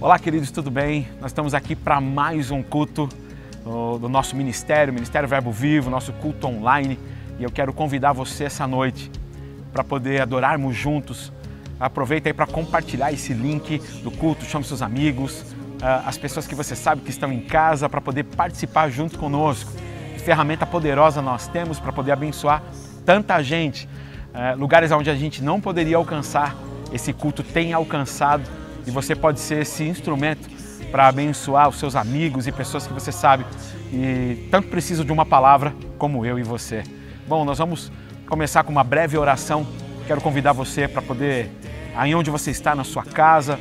Olá, queridos, tudo bem? Nós estamos aqui para mais um culto do nosso ministério, Ministério Verbo Vivo, nosso culto online. E eu quero convidar você essa noite para poder adorarmos juntos. Aproveita aí para compartilhar esse link do culto, chame seus amigos, as pessoas que você sabe que estão em casa para poder participar junto conosco. Que ferramenta poderosa nós temos para poder abençoar tanta gente. Lugares onde a gente não poderia alcançar, esse culto tem alcançado. E você pode ser esse instrumento para abençoar os seus amigos e pessoas que você sabe e tanto precisam de uma palavra como eu e você. Bom, nós vamos começar com uma breve oração. Quero convidar você para poder, aí onde você está, na sua casa,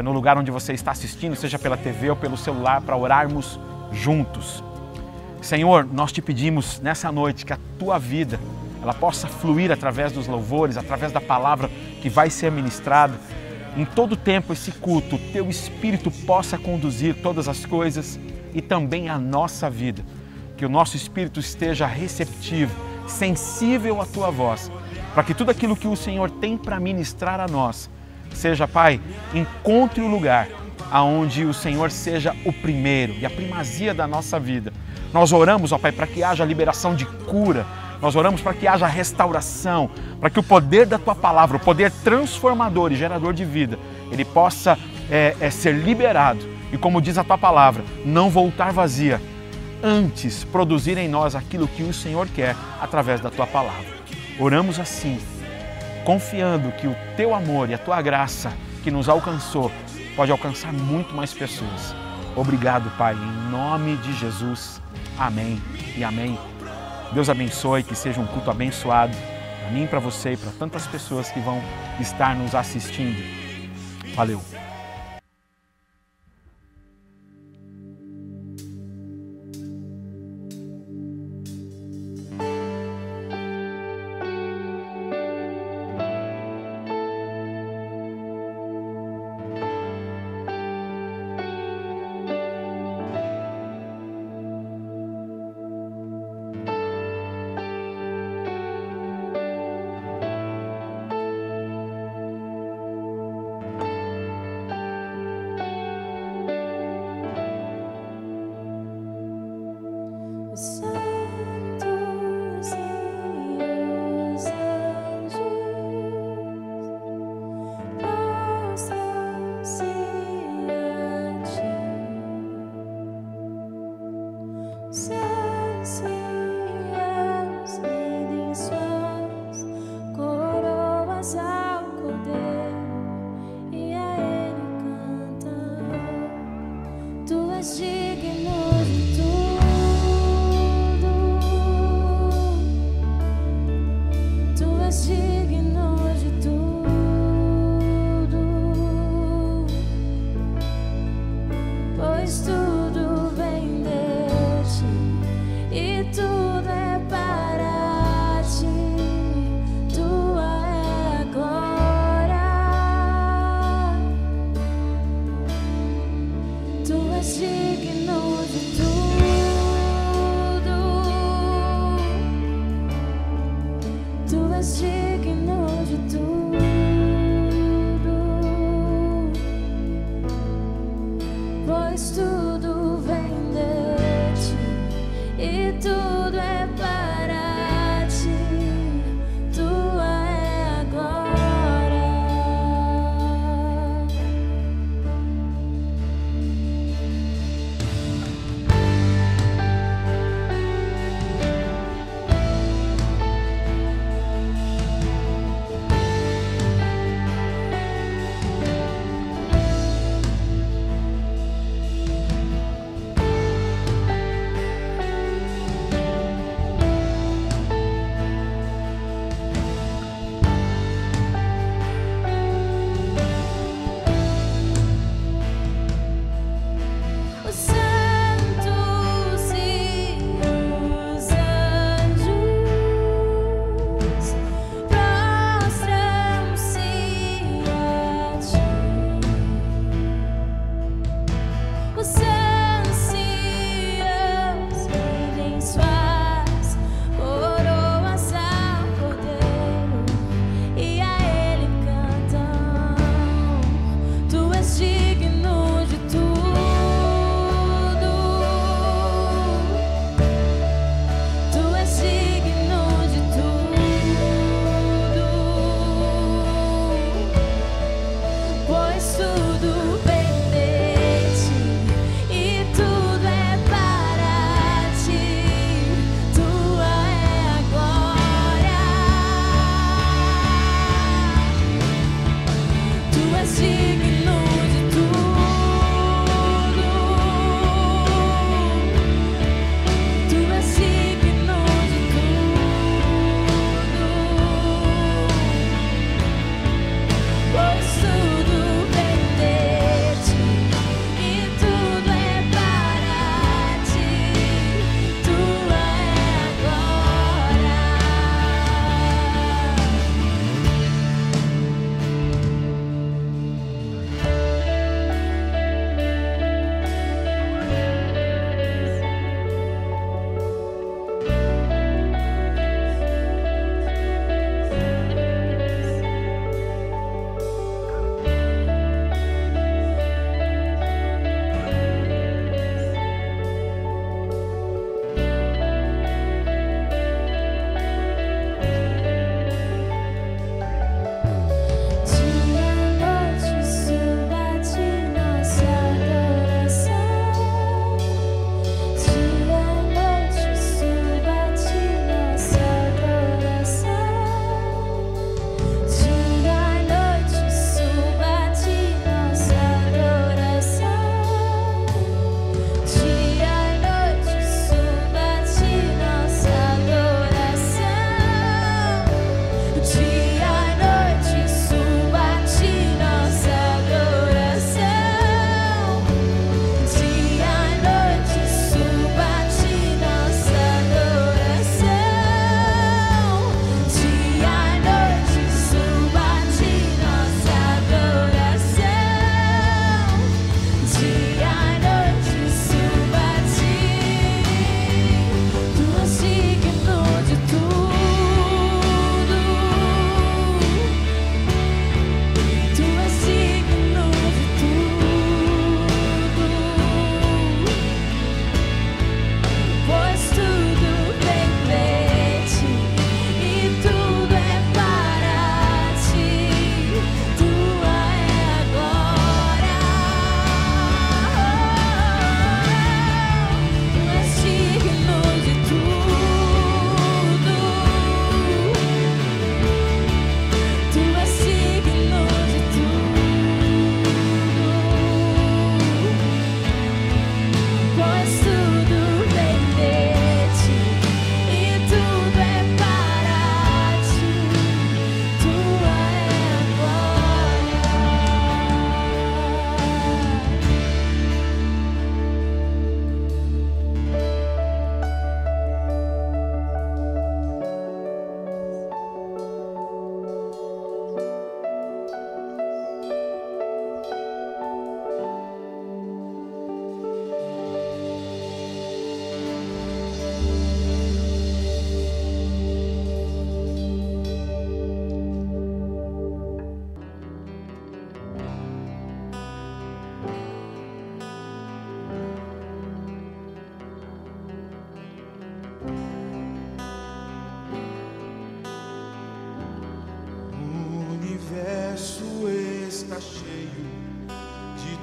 no lugar onde você está assistindo, seja pela TV ou pelo celular, para orarmos juntos. Senhor, nós te pedimos nessa noite que a tua vida ela possa fluir através dos louvores, através da palavra que vai ser ministrada. Em todo tempo esse culto, o teu Espírito possa conduzir todas as coisas e também a nossa vida. Que o nosso Espírito esteja receptivo, sensível à tua voz, para que tudo aquilo que o Senhor tem para ministrar a nós, seja, Pai, encontre o lugar aonde o Senhor seja o primeiro e a primazia da nossa vida. Nós oramos, ó Pai, para que haja liberação de cura. Nós oramos para que haja restauração, para que o poder da Tua Palavra, o poder transformador e gerador de vida, ele possa ser liberado e, como diz a Tua Palavra, não voltar vazia, antes produzir em nós aquilo que o Senhor quer através da Tua Palavra. Oramos assim, confiando que o Teu amor e a Tua graça que nos alcançou pode alcançar muito mais pessoas. Obrigado, Pai, em nome de Jesus. Amém e amém. Deus abençoe, que seja um culto abençoado para mim, para você e para tantas pessoas que vão estar nos assistindo. Valeu!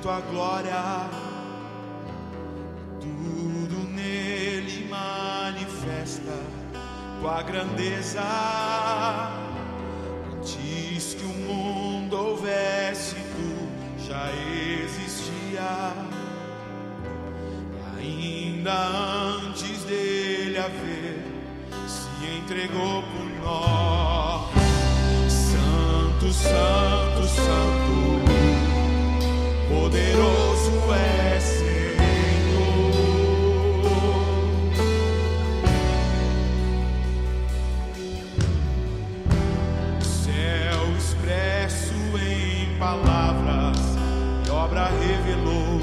tua glória, tudo nele manifesta tua grandeza. Antes que o mundo houvesse, tu já existia, e ainda antes dele haver, se entregou por nós. Santo, santo, santo, poderoso é Senhor. O céu expresso em palavras e obra revelou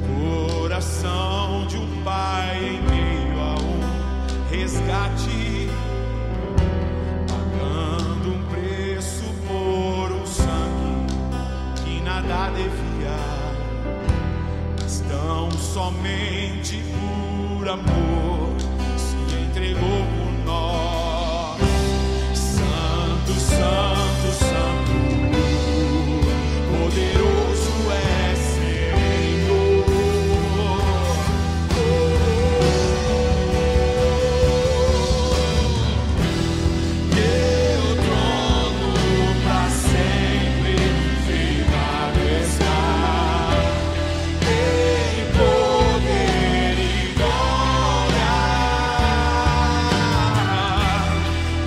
o coração de um pai em meio a um resgate, pagando um preço por um sangue que nada devia, mas tão somente por amor se entregou por nós. Santo, santo, santo, poderoso é Senhor. Teu trono pra sempre firmado está, em poder e glória.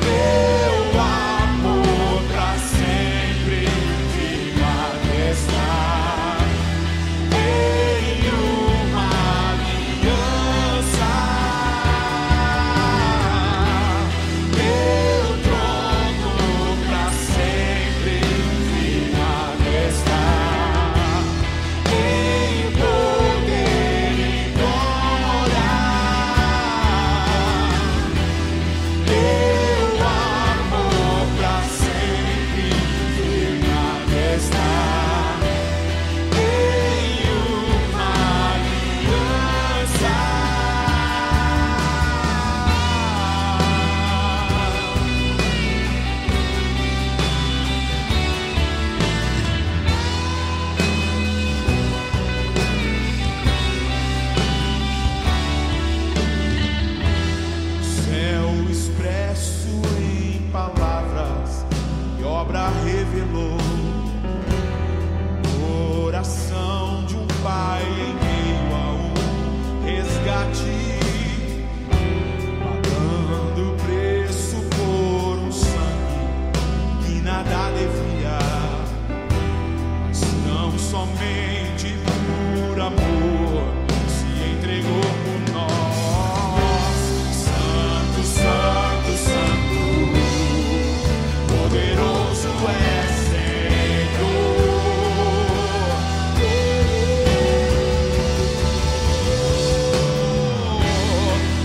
Teu amor pra sempre firmado está, em uma aliança. Teu trono pra sempre firmado está, em poder e glória. Teu amor pra sempre firmado está, em uma aliança. Céu expresso em palavras e obra revelou o coração de um pai em meio a um resgate, pagando o preço por um sangue que nada devia, mas não somente por amor se entregou por nós. Santo, santo, santo, poderoso é Senhor.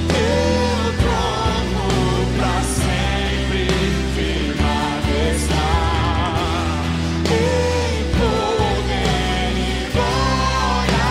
Teu trono pra sempre firmado está, em poder e glória.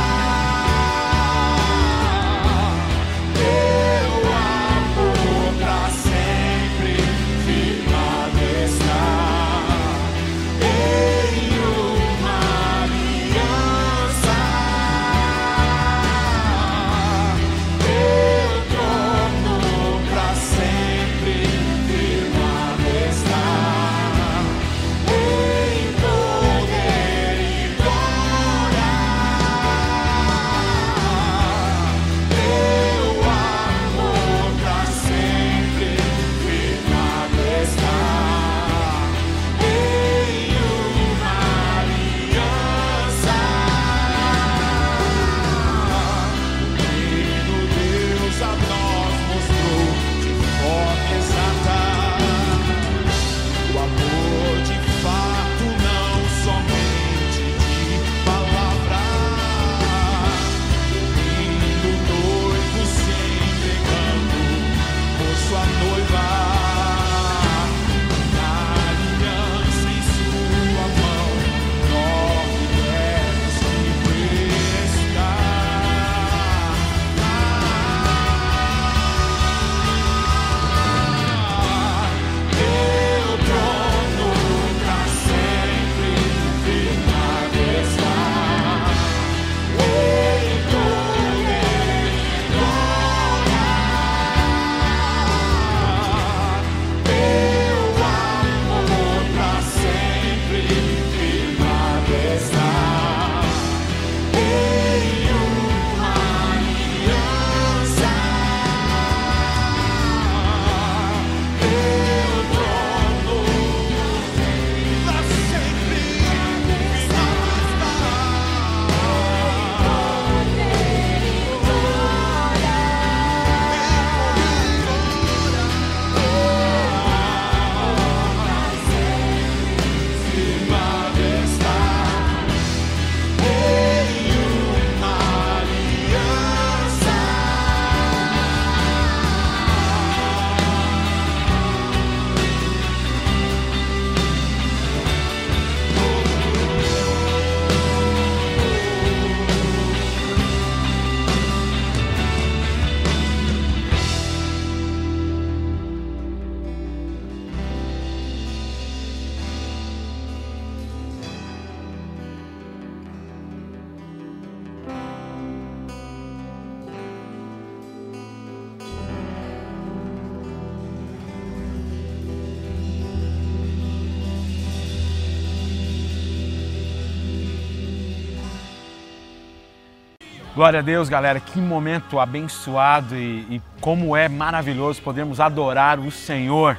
Glória a Deus, galera, que momento abençoado e como é maravilhoso podermos adorar o Senhor.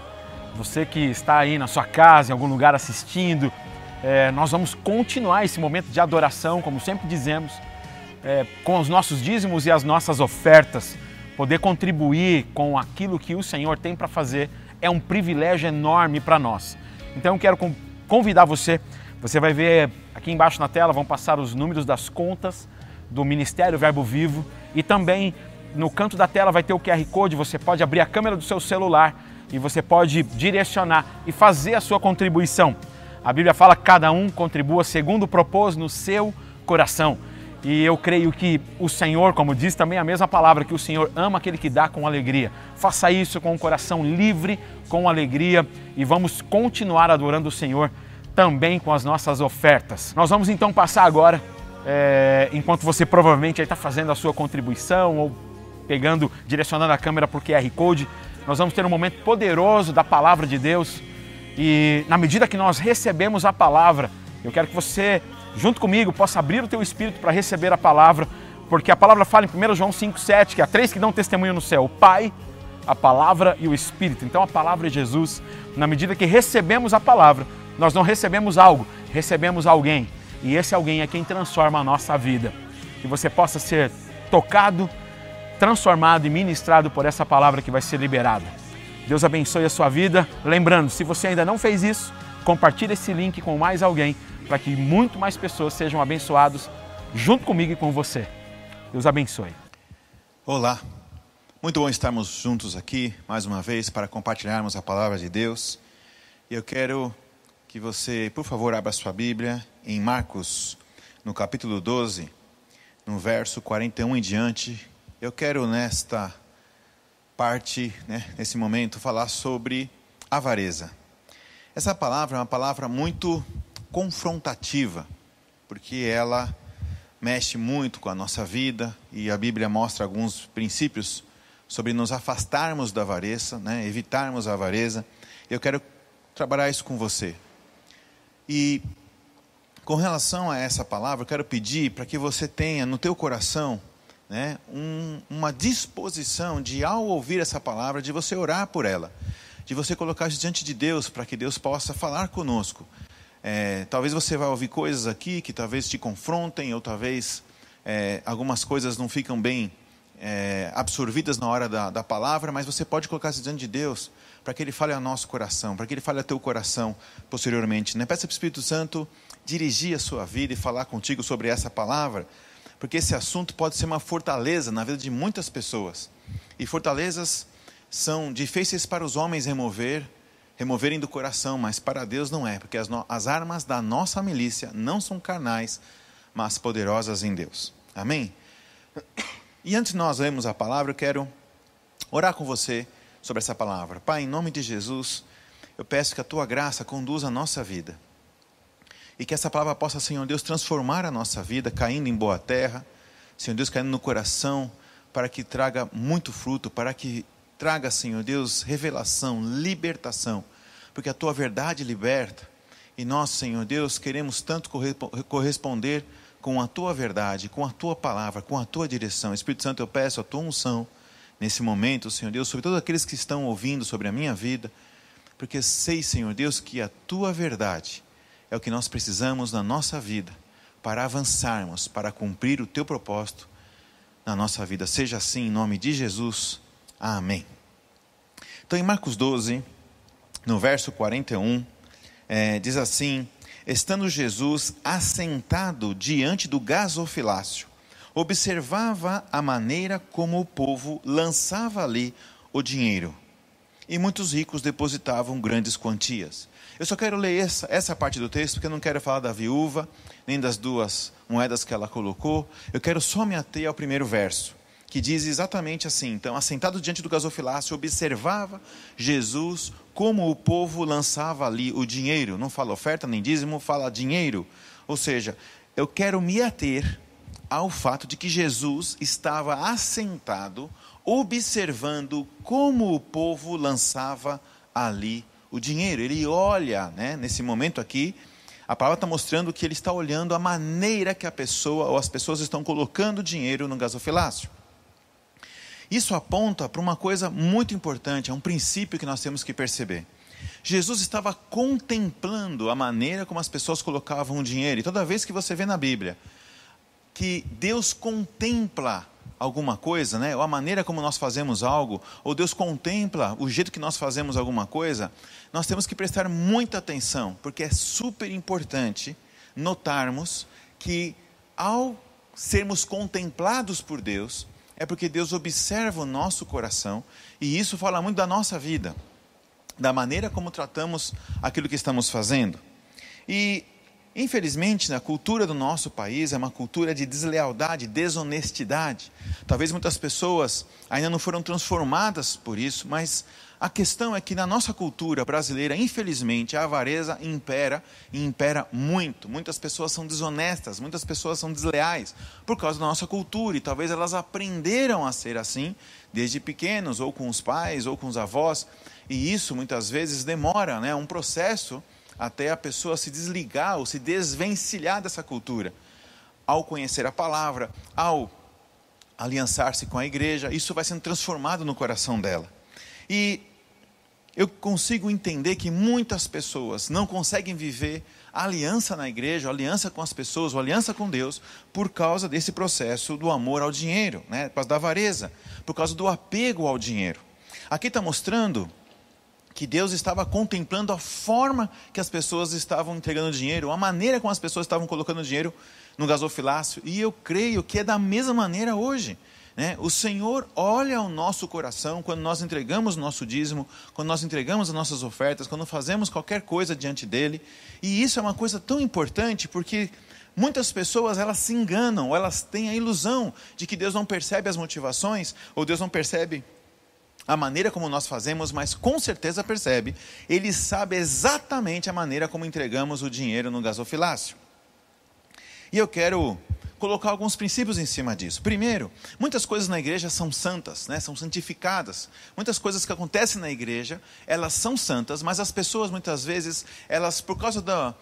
Você que está aí na sua casa, em algum lugar assistindo, nós vamos continuar esse momento de adoração, como sempre dizemos, com os nossos dízimos e as nossas ofertas. Poder contribuir com aquilo que o Senhor tem para fazer é um privilégio enorme para nós. Então eu quero convidar você vai ver aqui embaixo na tela, vão passar os números das contas do Ministério Verbo Vivo e também no canto da tela vai ter o QR Code, você pode abrir a câmera do seu celular e você pode direcionar e fazer a sua contribuição. A Bíblia fala que cada um contribua segundo propôs no seu coração. E eu creio que o Senhor, como diz também a mesma palavra, que o Senhor ama aquele que dá com alegria. Faça isso com o coração livre, com alegria e vamos continuar adorando o Senhor também com as nossas ofertas. Nós vamos então passar agora, enquanto você provavelmente está fazendo a sua contribuição ou direcionando a câmera para o QR Code, nós vamos ter um momento poderoso da palavra de Deus e na medida que nós recebemos a palavra, eu quero que você, junto comigo, possa abrir o teu espírito para receber a palavra, porque a palavra fala em 1 João 5,7 que há 3 que dão testemunho no céu, o Pai, a palavra e o Espírito. Então a palavra é Jesus. Na medida que recebemos a palavra, nós não recebemos algo, recebemos alguém. E esse alguém é quem transforma a nossa vida. Que você possa ser tocado, transformado e ministrado por essa palavra que vai ser liberada. Deus abençoe a sua vida. Lembrando, se você ainda não fez isso, compartilhe esse link com mais alguém para que muito mais pessoas sejam abençoados junto comigo e com você. Deus abençoe. Olá, muito bom estarmos juntos aqui mais uma vez para compartilharmos a palavra de Deus. Eu quero que você, por favor, abra sua Bíblia em Marcos, no capítulo 12, no verso 41 em diante. Eu quero nesta parte, nesse momento, falar sobre avareza. Essa palavra é uma palavra muito confrontativa, porque ela mexe muito com a nossa vida e a Bíblia mostra alguns princípios sobre nos afastarmos da avareza, evitarmos a avareza. Eu quero trabalhar isso com você. E com relação a essa palavra, eu quero pedir para que você tenha no teu coração uma disposição de, ao ouvir essa palavra, de você orar por ela, de você colocar isso diante de Deus para que Deus possa falar conosco. Talvez você vai ouvir coisas aqui que talvez te confrontem, ou talvez algumas coisas não ficam bem absorvidas na hora da palavra, mas você pode colocar isso diante de Deus para que Ele fale ao nosso coração, para que Ele fale ao teu coração posteriormente. Peça para o Espírito Santo dirigir a sua vida e falar contigo sobre essa palavra, porque esse assunto pode ser uma fortaleza na vida de muitas pessoas. E fortalezas são difíceis para os homens removerem do coração, mas para Deus não é, porque as armas da nossa milícia não são carnais, mas poderosas em Deus. Amém? E antes de nós lermos a palavra, eu quero orar com você sobre essa palavra. Pai, em nome de Jesus, eu peço que a Tua graça conduza a nossa vida. E que essa palavra possa, Senhor Deus, transformar a nossa vida, caindo em boa terra. Senhor Deus, caindo no coração, para que traga muito fruto, para que traga, Senhor Deus, revelação, libertação. Porque a Tua verdade liberta. E nós, Senhor Deus, queremos tanto corresponder com a Tua verdade, com a Tua palavra, com a Tua direção. Espírito Santo, eu peço a Tua unção nesse momento, Senhor Deus, sobre todos aqueles que estão ouvindo sobre a minha vida, porque sei, Senhor Deus, que a Tua verdade é o que nós precisamos na nossa vida, para avançarmos, para cumprir o Teu propósito na nossa vida. Seja assim, em nome de Jesus. Amém. Então, em Marcos 12, no verso 41, diz assim: estando Jesus assentado diante do gasofilácio, observava a maneira como o povo lançava ali o dinheiro. E muitos ricos depositavam grandes quantias. Eu só quero ler essa parte do texto, porque eu não quero falar da viúva, nem das 2 moedas que ela colocou. Eu quero só me ater ao primeiro verso, que diz exatamente assim: então, assentado diante do gasofilácio, observava Jesus como o povo lançava ali o dinheiro. Não fala oferta nem dízimo, fala dinheiro. Ou seja, eu quero me ater ao fato de que Jesus estava assentado, observando como o povo lançava ali o dinheiro. Ele olha, nesse momento aqui, A palavra está mostrando que ele está olhando a maneira que a pessoa ou as pessoas estão colocando dinheiro no gasofilácio. Isso aponta para uma coisa muito importante, é um princípio que nós temos que perceber. Jesus estava contemplando a maneira como as pessoas colocavam o dinheiro. E toda vez que você vê na Bíblia que Deus contempla alguma coisa, né, ou a maneira como nós fazemos algo, ou Deus contempla o jeito que nós fazemos alguma coisa, nós temos que prestar muita atenção, porque é super importante notarmos que ao sermos contemplados por Deus, é porque Deus observa o nosso coração, e isso fala muito da nossa vida, da maneira como tratamos aquilo que estamos fazendo. E infelizmente, a cultura do nosso país é uma cultura de deslealdade, desonestidade. Talvez muitas pessoas ainda não foram transformadas por isso, mas a questão é que na nossa cultura brasileira, infelizmente, a avareza impera e impera muito. Muitas pessoas são desonestas, muitas pessoas são desleais por causa da nossa cultura, e talvez elas aprenderam a ser assim desde pequenos, ou com os pais, ou com os avós, e isso muitas vezes demora, né, um processo até a pessoa se desligar ou se desvencilhar dessa cultura. Ao conhecer a palavra, ao aliançar-se com a igreja, isso vai sendo transformado no coração dela. E eu consigo entender que muitas pessoas não conseguem viver a aliança na igreja, a aliança com as pessoas, a aliança com Deus, por causa desse processo do amor ao dinheiro, né? Por causa da avareza, por causa do apego ao dinheiro. Aqui está mostrando que Deus estava contemplando a forma que as pessoas estavam entregando dinheiro, a maneira como as pessoas estavam colocando dinheiro no gasofilácio, e eu creio que é da mesma maneira hoje, né? O Senhor olha o nosso coração quando nós entregamos o nosso dízimo, quando nós entregamos as nossas ofertas, quando fazemos qualquer coisa diante dele, e isso é uma coisa tão importante, porque muitas pessoas elas se enganam, ou elas têm a ilusão de que Deus não percebe as motivações, ou Deus não percebe a maneira como nós fazemos, mas com certeza percebe. Ele sabe exatamente a maneira como entregamos o dinheiro no gasofilácio. E eu quero colocar alguns princípios em cima disso. Primeiro, muitas coisas na igreja são santas, né? São santificadas. Muitas coisas que acontecem na igreja, elas são santas, mas as pessoas muitas vezes, elas por causa do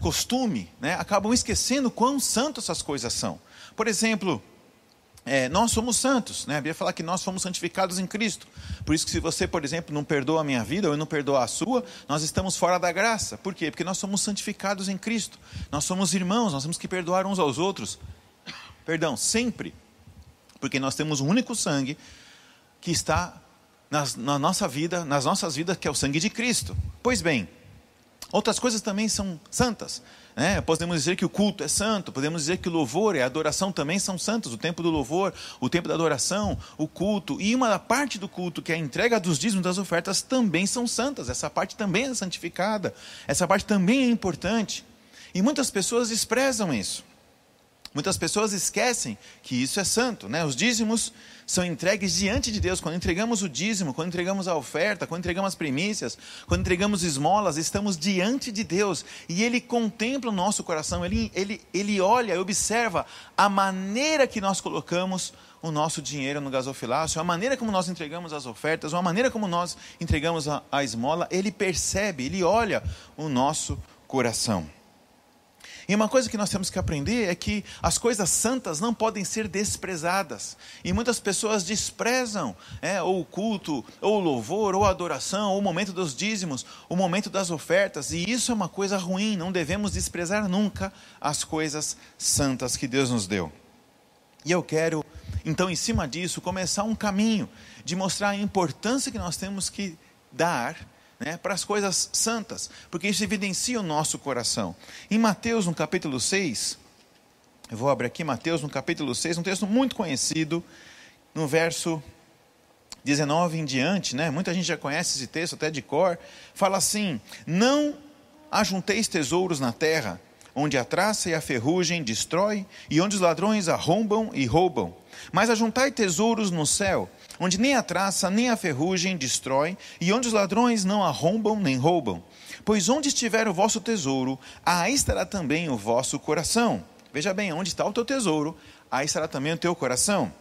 costume, né, acabam esquecendo quão santas essas coisas são. Por exemplo, nós somos santos, né? A Bíblia fala que nós fomos santificados em Cristo. Por isso que se você, por exemplo, não perdoa a minha vida, ou eu não perdoo a sua, nós estamos fora da graça. Por quê? Porque nós somos santificados em Cristo. Nós somos irmãos, nós temos que perdoar uns aos outros. Perdão, sempre. Porque nós temos um único sangue que está na nossa vida, nas nossas vidas, que é o sangue de Cristo. Pois bem, outras coisas também são santas, né? Podemos dizer que o culto é santo, podemos dizer que o louvor e a adoração também são santos. O tempo do louvor, o tempo da adoração, o culto, e uma parte do culto, que é a entrega dos dízimos, das ofertas, também são santas. Essa parte também é santificada, essa parte também é importante, e muitas pessoas desprezam isso. Muitas pessoas esquecem que isso é santo, né? Os dízimos são entregues diante de Deus. Quando entregamos o dízimo, quando entregamos a oferta, quando entregamos as primícias, quando entregamos esmolas, estamos diante de Deus. E Ele contempla o nosso coração, Ele olha e observa a maneira que nós colocamos o nosso dinheiro no gasofilácio, a maneira como nós entregamos as ofertas, a maneira como nós entregamos a esmola. Ele percebe, Ele olha o nosso coração. E uma coisa que nós temos que aprender é que as coisas santas não podem ser desprezadas. E muitas pessoas desprezam ou o culto, ou o louvor, ou a adoração, ou o momento dos dízimos, o momento das ofertas. E isso é uma coisa ruim, não devemos desprezar nunca as coisas santas que Deus nos deu. E eu quero, então, em cima disso, começar um caminho de mostrar a importância que nós temos que dar, né, para as coisas santas, porque isso evidencia o nosso coração. Em Mateus, no capítulo 6, eu vou abrir aqui Mateus, no capítulo 6, um texto muito conhecido, no verso 19 em diante, né? Muita gente já conhece esse texto, até de cor. Fala assim: não ajunteis tesouros na terra, onde a traça e a ferrugem destrói, e onde os ladrões arrombam e roubam. Mas ajuntai tesouros no céu, onde nem a traça nem a ferrugem destrói, e onde os ladrões não arrombam nem roubam. Pois onde estiver o vosso tesouro, aí estará também o vosso coração. Veja bem, onde está o teu tesouro, aí estará também o teu coração.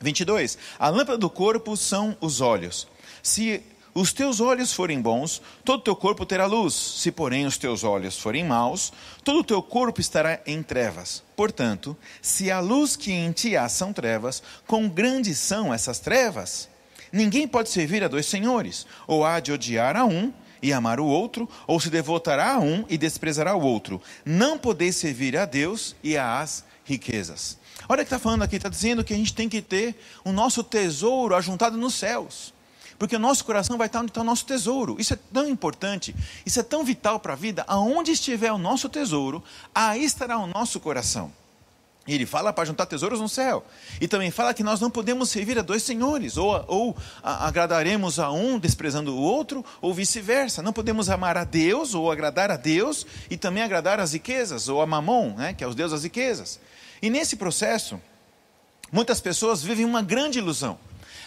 22. A lâmpada do corpo são os olhos. Se os teus olhos forem bons, todo o teu corpo terá luz. Se, porém, os teus olhos forem maus, todo o teu corpo estará em trevas. Portanto, se a luz que em ti há são trevas, quão grandes são essas trevas? Ninguém pode servir a dois senhores, ou há de odiar a um e amar o outro, ou se devotará a um e desprezará o outro. Não podeis servir a Deus e às riquezas. Olha o que está falando aqui, está dizendo que a gente tem que ter o nosso tesouro ajuntado nos céus. Porque o nosso coração vai estar onde está o nosso tesouro. Isso é tão importante, isso é tão vital para a vida. Aonde estiver o nosso tesouro, aí estará o nosso coração. E ele fala para juntar tesouros no céu. E também fala que nós não podemos servir a dois senhores. Ou agradaremos a um desprezando o outro, ou vice-versa. Não podemos amar a Deus ou agradar a Deus e também agradar as riquezas, ou a Mamon, né, que é os deuses das riquezas. E nesse processo, muitas pessoas vivem uma grande ilusão.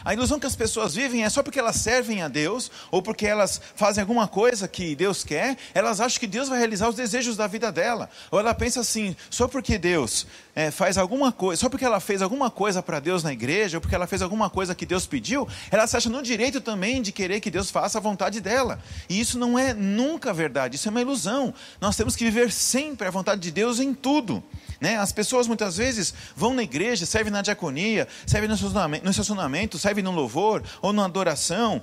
A ilusão que as pessoas vivem é só porque elas servem a Deus, ou porque elas fazem alguma coisa que Deus quer, elas acham que Deus vai realizar os desejos da vida dela. Ou ela pensa assim, só porque Deus faz alguma coisa, só porque ela fez alguma coisa para Deus na igreja, ou porque ela fez alguma coisa que Deus pediu, ela se acha no direito também de querer que Deus faça a vontade dela. E isso não é nunca verdade, isso é uma ilusão. Nós temos que viver sempre a vontade de Deus em tudo. As pessoas muitas vezes vão na igreja, servem na diaconia, servem no estacionamento, servem no louvor, ou na adoração,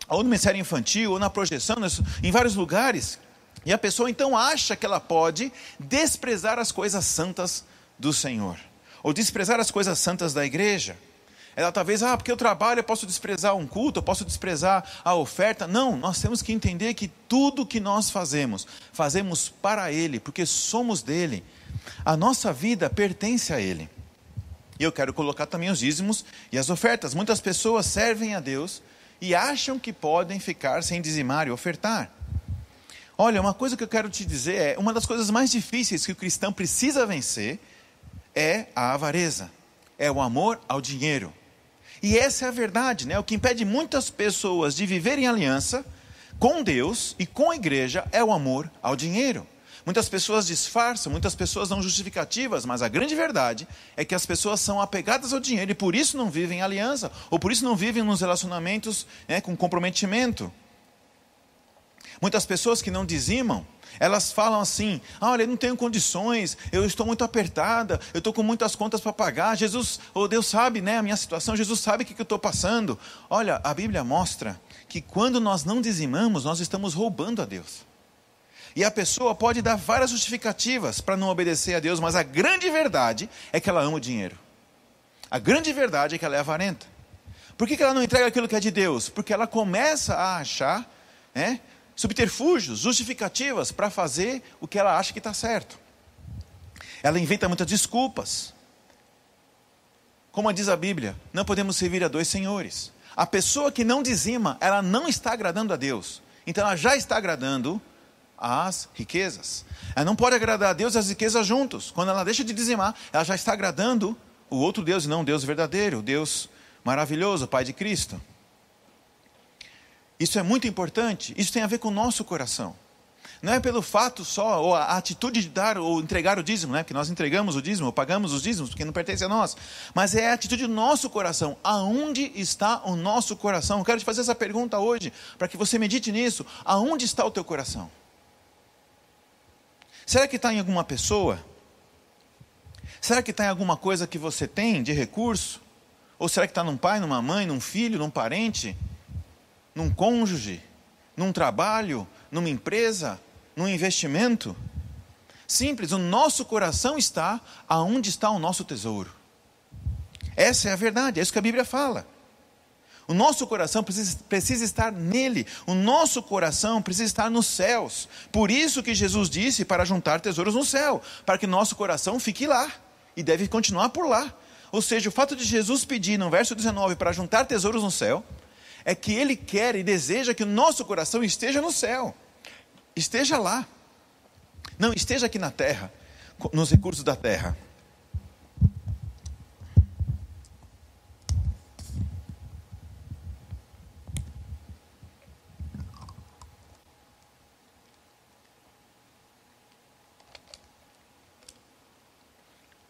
ou no ministério infantil, ou na projeção, em vários lugares. E a pessoa então acha que ela pode desprezar as coisas santas do Senhor, ou desprezar as coisas santas da igreja. Ela talvez, porque eu trabalho, eu posso desprezar um culto, eu posso desprezar a oferta. Não, nós temos que entender que tudo que nós fazemos para Ele, porque somos dEle. A nossa vida pertence a Ele. E eu quero colocar também os dízimos e as ofertas. Muitas pessoas servem a Deus e acham que podem ficar sem dizimar e ofertar. Olha, uma coisa que eu quero te dizer uma das coisas mais difíceis que o cristão precisa vencer é a avareza, é o amor ao dinheiro. E essa é a verdade, O que impede muitas pessoas de viver em aliança com Deus e com a igreja é o amor ao dinheiro. Muitas pessoas disfarçam, muitas pessoas dão justificativas, mas a grande verdade é que as pessoas são apegadas ao dinheiro e por isso não vivem em aliança, ou por isso não vivem nos relacionamentos com comprometimento. Muitas pessoas que não dizimam, elas falam assim, olha, eu não tenho condições, eu estou muito apertada, eu estou com muitas contas para pagar, Jesus, Deus sabe a minha situação, Jesus sabe o que eu estou passando. Olha, a Bíblia mostra que quando nós não dizimamos, nós estamos roubando a Deus. E a pessoa pode dar várias justificativas para não obedecer a Deus, mas a grande verdade é que ela ama o dinheiro. A grande verdade é que ela é avarenta. Por que ela não entrega aquilo que é de Deus? Porque ela começa a achar subterfúgios, justificativas para fazer o que ela acha que está certo. Ela inventa muitas desculpas. Como diz a Bíblia, não podemos servir a dois senhores. A pessoa que não dizima, ela não está agradando a Deus. Então ela já está agradando as riquezas. Ela não pode agradar a Deus e as riquezas juntos. Quando ela deixa de dizimar, ela já está agradando o outro Deus, e não o Deus verdadeiro, o Deus maravilhoso, o Pai de Cristo. Isso é muito importante, isso tem a ver com o nosso coração. Não é pelo fato só, ou a atitude de dar ou entregar o dízimo, porque nós entregamos o dízimo, ou pagamos os dízimos, porque não pertence a nós. Mas é a atitude do nosso coração. Aonde está o nosso coração? Eu quero te fazer essa pergunta hoje, para que você medite nisso. Aonde está o teu coração? Será que está em alguma pessoa? Será que está em alguma coisa que você tem de recurso? Ou será que está num pai, numa mãe, num filho, num parente? Num cônjuge? Num trabalho? Numa empresa? Num investimento? Simples, o nosso coração está aonde está o nosso tesouro. Essa é a verdade, é isso que a Bíblia fala. O nosso coração precisa estar nele. O nosso coração precisa estar nos céus. Por isso que Jesus disse para juntar tesouros no céu, para que nosso coração fique lá e deve continuar por lá. Ou seja, o fato de Jesus pedir no verso 19 para juntar tesouros no céu, é que Ele quer e deseja que o nosso coração esteja no céu, esteja lá. Não esteja aqui na terra, nos recursos da terra.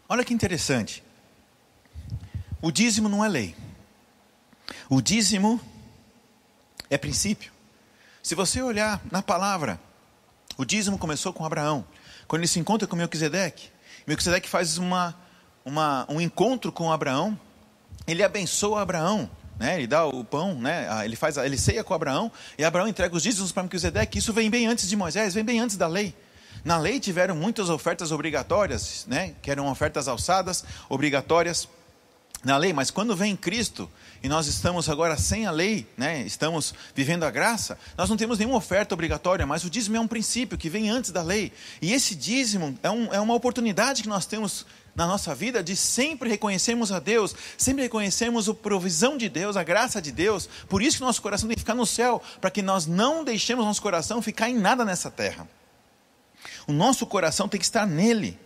Olha que interessante. O dízimo não é lei. O dízimo é princípio. Se você olhar na palavra, o dízimo começou com Abraão. Quando ele se encontra com Melquisedeque, Melquisedeque faz um encontro com Abraão, ele abençoa Abraão, né? Ele dá o pão, né? Ele ceia com Abraão, e Abraão entrega os dízimos para Melquisedeque. Isso vem bem antes de Moisés, vem bem antes da lei. Na lei tiveram muitas ofertas obrigatórias, né? Que eram ofertas alçadas, obrigatórias na lei, mas quando vem Cristo, e nós estamos agora sem a lei, né? Estamos vivendo a graça, nós não temos nenhuma oferta obrigatória, mas o dízimo é um princípio que vem antes da lei, e esse dízimo é uma oportunidade que nós temos na nossa vida de sempre reconhecermos a Deus, sempre reconhecermos a provisão de Deus, a graça de Deus. Por isso que nosso coração tem que ficar no céu, para que nós não deixemos nosso coração ficar em nada nessa terra. O nosso coração tem que estar nele.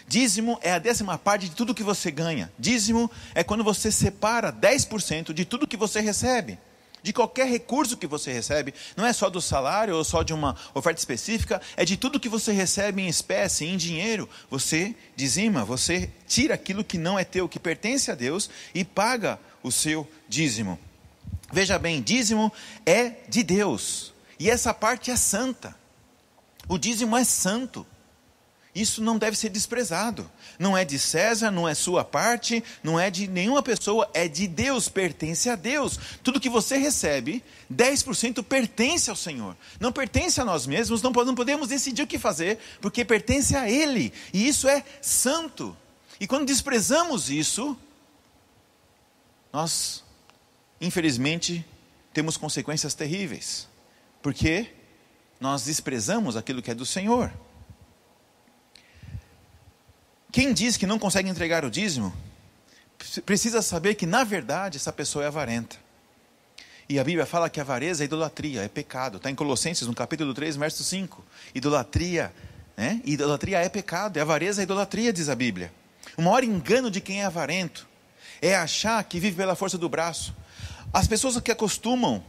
Dízimo é a 10ª de tudo que você ganha. Dízimo é quando você separa 10% de tudo que você recebe. De qualquer recurso que você recebe. Não é só do salário ou só de uma oferta específica. É de tudo que você recebe em espécie, em dinheiro. Você dizima, você tira aquilo que não é teu, que pertence a Deus, e paga o seu dízimo. Veja bem, dízimo é de Deus. E essa parte é santa. O dízimo é santo. Isso não deve ser desprezado. Não é de César, não é sua parte, não é de nenhuma pessoa, é de Deus, pertence a Deus. Tudo que você recebe, 10% pertence ao Senhor. Não pertence a nós mesmos, não podemos decidir o que fazer, porque pertence a Ele. E isso é santo. E quando desprezamos isso, nós, infelizmente, temos consequências terríveis. Porque nós desprezamos aquilo que é do Senhor. Quem diz que não consegue entregar o dízimo, precisa saber que na verdade essa pessoa é avarenta. E a Bíblia fala que a avareza é idolatria, é pecado. Está em Colossenses, no capítulo 3, verso 5. Idolatria, né? Idolatria é pecado, e avareza é idolatria, diz a Bíblia. O maior engano de quem é avarento é achar que vive pela força do braço. As pessoas que acostumam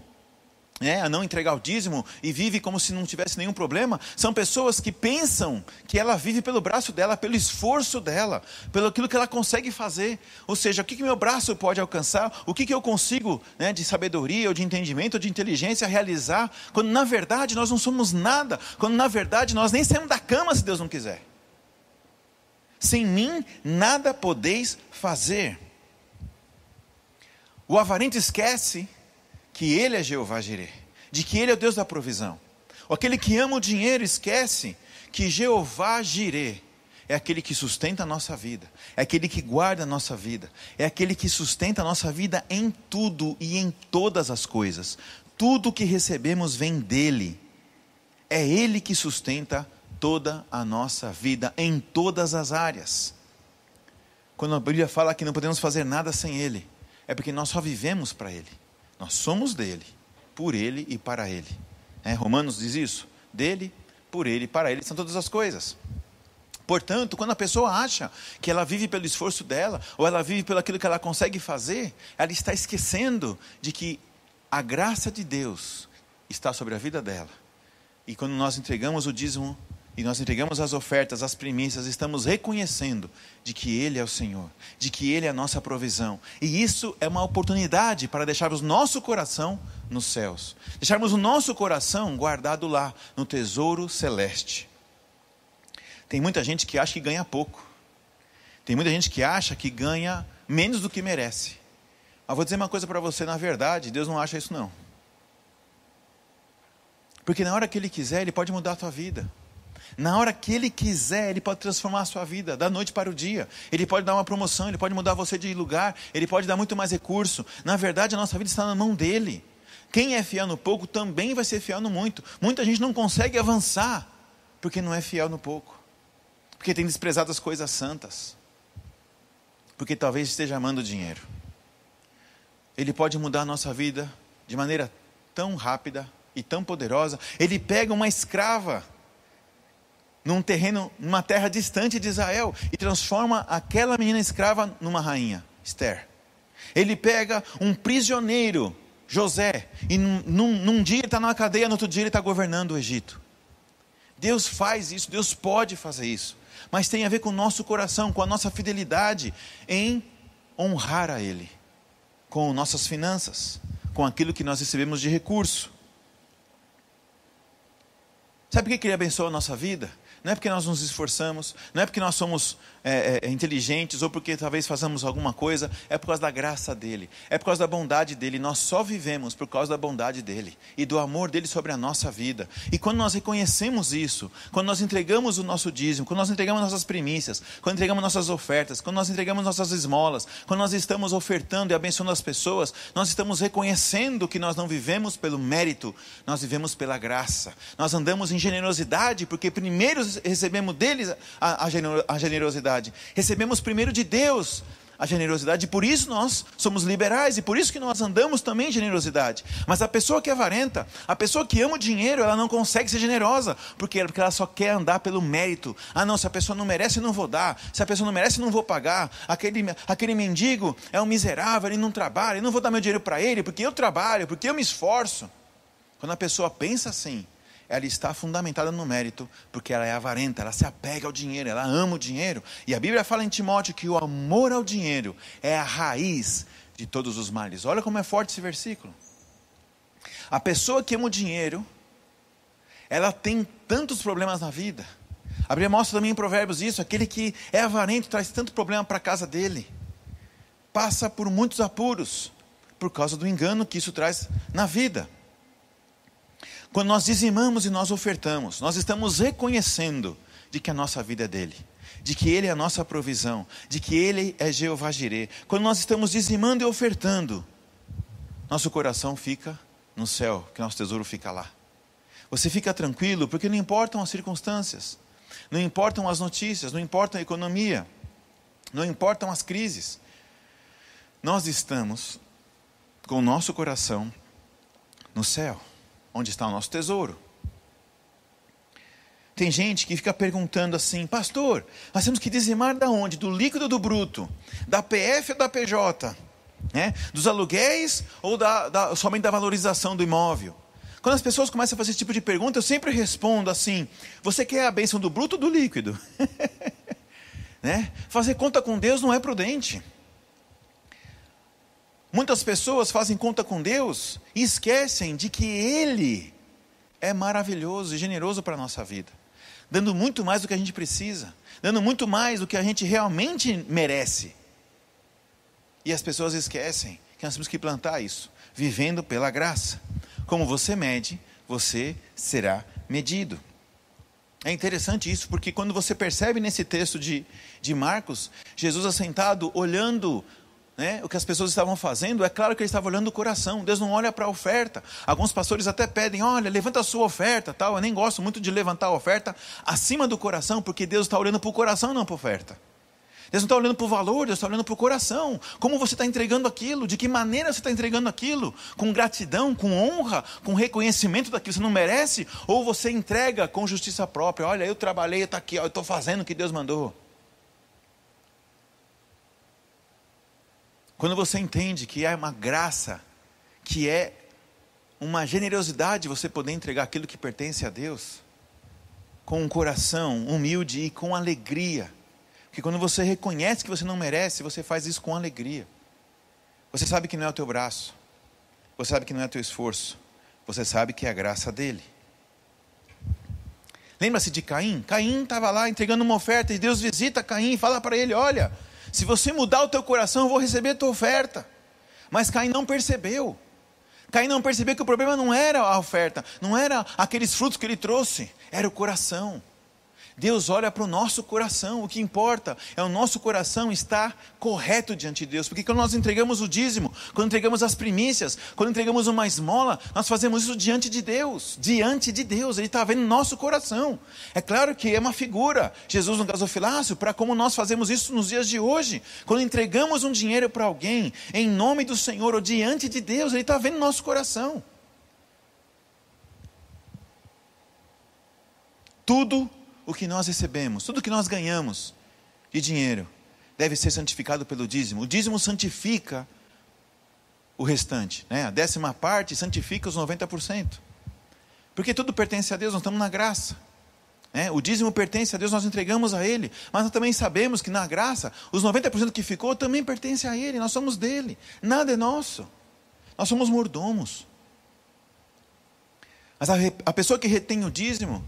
a não entregar o dízimo e vive como se não tivesse nenhum problema, são pessoas que pensam que ela vive pelo braço dela, pelo esforço dela, pelo aquilo que ela consegue fazer. Ou seja, o que meu braço pode alcançar, o que eu consigo, de sabedoria, ou de entendimento, ou de inteligência realizar, quando na verdade nós não somos nada, quando na verdade nós nem saímos da cama se Deus não quiser. Sem mim nada podeis fazer. O avarento esquece que Ele é Jeová Jireh, de que Ele é o Deus da provisão. Aquele que ama o dinheiro esquece que Jeová Jireh é aquele que sustenta a nossa vida, é aquele que guarda a nossa vida, é aquele que sustenta a nossa vida em tudo e em todas as coisas. Tudo que recebemos vem dEle. É Ele que sustenta toda a nossa vida, em todas as áreas. Quando a Bíblia fala que não podemos fazer nada sem Ele, é porque nós só vivemos para Ele. Nós somos dele, por Ele e para Ele. Romanos diz isso. Dele, por Ele e para Ele são todas as coisas. Portanto, quando a pessoa acha que ela vive pelo esforço dela, ou ela vive pelo aquilo que ela consegue fazer, ela está esquecendo de que a graça de Deus está sobre a vida dela. E quando nós entregamos o dízimo, e nós entregamos as ofertas, as primícias, estamos reconhecendo de que Ele é o Senhor, de que Ele é a nossa provisão. E isso é uma oportunidade para deixarmos nosso coração nos céus. Deixarmos o nosso coração guardado lá, no tesouro celeste. Tem muita gente que acha que ganha pouco. Tem muita gente que acha que ganha menos do que merece. Mas vou dizer uma coisa para você, na verdade, Deus não acha isso não. Porque na hora que Ele quiser, Ele pode mudar a tua vida. Na hora que Ele quiser, Ele pode transformar a sua vida, da noite para o dia. Ele pode dar uma promoção, Ele pode mudar você de lugar, Ele pode dar muito mais recurso. Na verdade, a nossa vida está na mão dEle. Quem é fiel no pouco, também vai ser fiel no muito. Muita gente não consegue avançar, porque não é fiel no pouco. Porque tem desprezado as coisas santas. Porque talvez esteja amando o dinheiro. Ele pode mudar a nossa vida de maneira tão rápida e tão poderosa. Ele pega uma escrava num terreno, numa terra distante de Israel, e transforma aquela menina escrava numa rainha, Esther. Ele pega um prisioneiro, José, e num dia ele está na cadeia, no outro dia ele está governando o Egito. Deus faz isso, Deus pode fazer isso, mas tem a ver com o nosso coração, com a nossa fidelidade em honrar a Ele, com nossas finanças, com aquilo que nós recebemos de recurso. Sabe por que Ele abençoa a nossa vida? Não é porque nós nos esforçamos, não é porque nós somos inteligentes, ou porque talvez façamos alguma coisa, é por causa da graça dEle, é por causa da bondade dEle. Nós só vivemos por causa da bondade dEle e do amor dEle sobre a nossa vida. E quando nós reconhecemos isso, quando nós entregamos o nosso dízimo, quando nós entregamos nossas primícias, quando entregamos nossas ofertas, quando nós entregamos nossas esmolas, quando nós estamos ofertando e abençoando as pessoas, nós estamos reconhecendo que nós não vivemos pelo mérito, nós vivemos pela graça. Nós andamos em generosidade, porque primeiro recebemos deles a generosidade. Recebemos primeiro de Deus a generosidade, e por isso nós somos liberais, e por isso que nós andamos também em generosidade. Mas a pessoa que é avarenta, a pessoa que ama o dinheiro, ela não consegue ser generosa, porque ela só quer andar pelo mérito. Ah não, se a pessoa não merece, eu não vou dar. Se a pessoa não merece, eu não vou pagar. Aquele mendigo é um miserável, ele não trabalha, eu não vou dar meu dinheiro para ele, porque eu trabalho, porque eu me esforço. Quando a pessoa pensa assim, ela está fundamentada no mérito, porque ela é avarenta, ela se apega ao dinheiro, ela ama o dinheiro. E a Bíblia fala em Timóteo que o amor ao dinheiro é a raiz de todos os males. Olha como é forte esse versículo. A pessoa que ama o dinheiro, ela tem tantos problemas na vida. A Bíblia mostra também em Provérbios isso, aquele que é avarento traz tanto problema para a casa dele. Passa por muitos apuros, por causa do engano que isso traz na vida. Quando nós dizimamos e nós ofertamos, nós estamos reconhecendo de que a nossa vida é dele, de que ele é a nossa provisão, de que ele é Jeová Jireh. Quando nós estamos dizimando e ofertando, nosso coração fica no céu, que nosso tesouro fica lá. Você fica tranquilo, porque não importam as circunstâncias, não importam as notícias, não importa a economia, não importam as crises. Nós estamos com o nosso coração no céu, onde está o nosso tesouro. Tem gente que fica perguntando assim: pastor, nós temos que dizimar da onde? Do líquido ou do bruto? Da PF ou da PJ? Dos aluguéis ou somente da valorização do imóvel? Quando as pessoas começam a fazer esse tipo de pergunta, eu sempre respondo assim: você quer a bênção do bruto ou do líquido? Fazer conta com Deus não é prudente. Muitas pessoas fazem conta com Deus e esquecem de que Ele é maravilhoso e generoso para a nossa vida, dando muito mais do que a gente precisa, dando muito mais do que a gente realmente merece. E as pessoas esquecem que nós temos que plantar isso, vivendo pela graça. Como você mede, você será medido. É interessante isso, porque quando você percebe nesse texto de Marcos, Jesus assentado, olhando o que as pessoas estavam fazendo, é claro que ele estava olhando o coração. Deus não olha para a oferta. Alguns pastores até pedem: olha, levanta a sua oferta, tal. Eu nem gosto muito de levantar a oferta acima do coração, porque Deus está olhando para o coração, não para a oferta. Deus não está olhando para o valor, Deus está olhando para o coração. Como você está entregando aquilo, de que maneira você está entregando aquilo, com gratidão, com honra, com reconhecimento daquilo que você não merece, ou você entrega com justiça própria. Olha, eu trabalhei, está aqui, eu estou fazendo o que Deus mandou. Quando você entende que é uma graça, que é uma generosidade você poder entregar aquilo que pertence a Deus, com um coração humilde e com alegria. Porque quando você reconhece que você não merece, você faz isso com alegria. Você sabe que não é o teu braço, você sabe que não é o teu esforço, você sabe que é a graça dele. Lembra-se de Caim? Caim estava lá entregando uma oferta e Deus visita Caim e fala para ele: olha, se você mudar o teu coração, eu vou receber a tua oferta. Mas Caim não percebeu. Caim não percebeu que o problema não era a oferta, não era aqueles frutos que ele trouxe, era o coração. Deus olha para o nosso coração, o que importa é o nosso coração estar correto diante de Deus, porque quando nós entregamos o dízimo, quando entregamos as primícias, quando entregamos uma esmola, nós fazemos isso diante de Deus, Ele está vendo nosso coração. É claro que é uma figura, Jesus no gasofilácio, para como nós fazemos isso nos dias de hoje, quando entregamos um dinheiro para alguém, em nome do Senhor, ou diante de Deus, Ele está vendo nosso coração. Tudo o que nós recebemos, tudo que nós ganhamos de dinheiro, deve ser santificado pelo dízimo. O dízimo santifica o restante, A 10ª parte santifica os 90%. Porque tudo pertence a Deus, nós estamos na graça. O dízimo pertence a Deus, nós entregamos a Ele. Mas nós também sabemos que na graça, os 90% que ficou também pertence a Ele, nós somos dele. Nada é nosso. Nós somos mordomos. Mas a pessoa que retém o dízimo,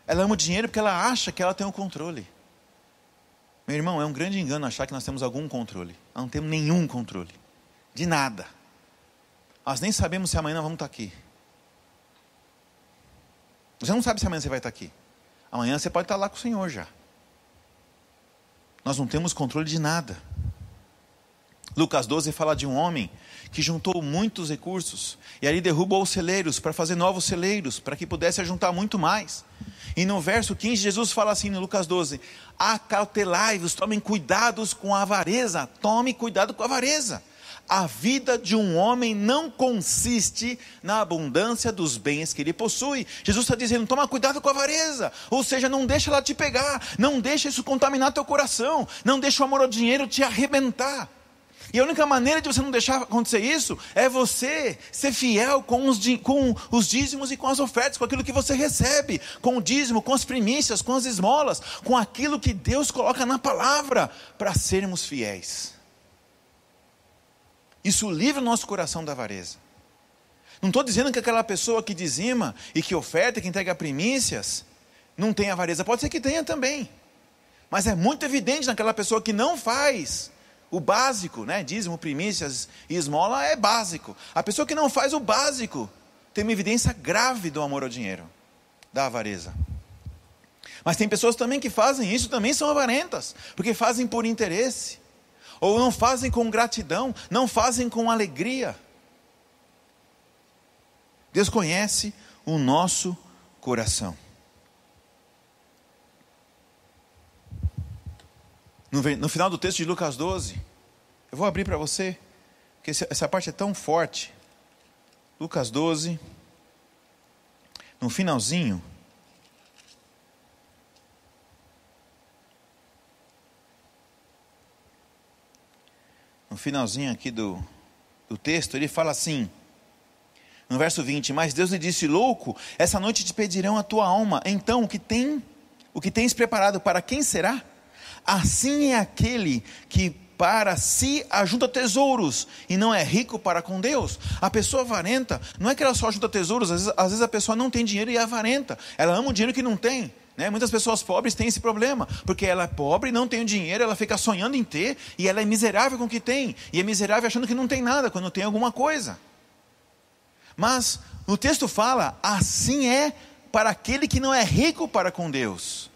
ela ama o dinheiro porque ela acha que ela tem o controle. Meu irmão, é um grande engano achar que nós temos algum controle. Nós não temos nenhum controle. De nada. Nós nem sabemos se amanhã nós vamos estar aqui. Você não sabe se amanhã você vai estar aqui. Amanhã você pode estar lá com o Senhor já. Nós não temos controle de nada. Lucas 12 fala de um homem que juntou muitos recursos. E ali derrubou os celeiros para fazer novos celeiros, para que pudesse ajuntar muito mais. E no verso 15, Jesus fala assim no Lucas 12: acautelai-vos, tomem cuidados com a avareza. Tome cuidado com a avareza. A vida de um homem não consiste na abundância dos bens que ele possui. Jesus está dizendo, toma cuidado com a avareza. Ou seja, não deixa ela te pegar. Não deixa isso contaminar teu coração. Não deixa o amor ao dinheiro te arrebentar. E a única maneira de você não deixar acontecer isso é você ser fiel com os dízimos e com as ofertas, com aquilo que você recebe, com o dízimo, com as primícias, com as esmolas, com aquilo que Deus coloca na palavra, para sermos fiéis. Isso livra o nosso coração da avareza. Não estou dizendo que aquela pessoa que dizima e que oferta, que entrega primícias, não tem avareza. Pode ser que tenha também. Mas é muito evidente naquela pessoa que não faz o básico, né? Dízimo, primícias e esmola é básico. A pessoa que não faz o básico tem uma evidência grave do amor ao dinheiro, da avareza. Mas tem pessoas também que fazem isso, também são avarentas, porque fazem por interesse, ou não fazem com gratidão, não fazem com alegria. Deus conhece o nosso coração. No final do texto de Lucas 12, eu vou abrir para você, porque essa parte é tão forte. Lucas 12, no finalzinho, aqui do texto, ele fala assim, no verso 20, mas Deus lhe disse, louco, essa noite te pedirão a tua alma, então o que tens preparado, para quem será? Assim é aquele que para si ajunta tesouros e não é rico para com Deus. A pessoa avarenta, não é que ela só ajunta tesouros, às vezes a pessoa não tem dinheiro e é avarenta. Ela ama o dinheiro que não tem, né? Muitas pessoas pobres têm esse problema, porque ela é pobre, não tem o dinheiro, ela fica sonhando em ter, e ela é miserável com o que tem, e é miserável achando que não tem nada, quando tem alguma coisa. Mas o texto fala, assim é para aquele que não é rico para com Deus.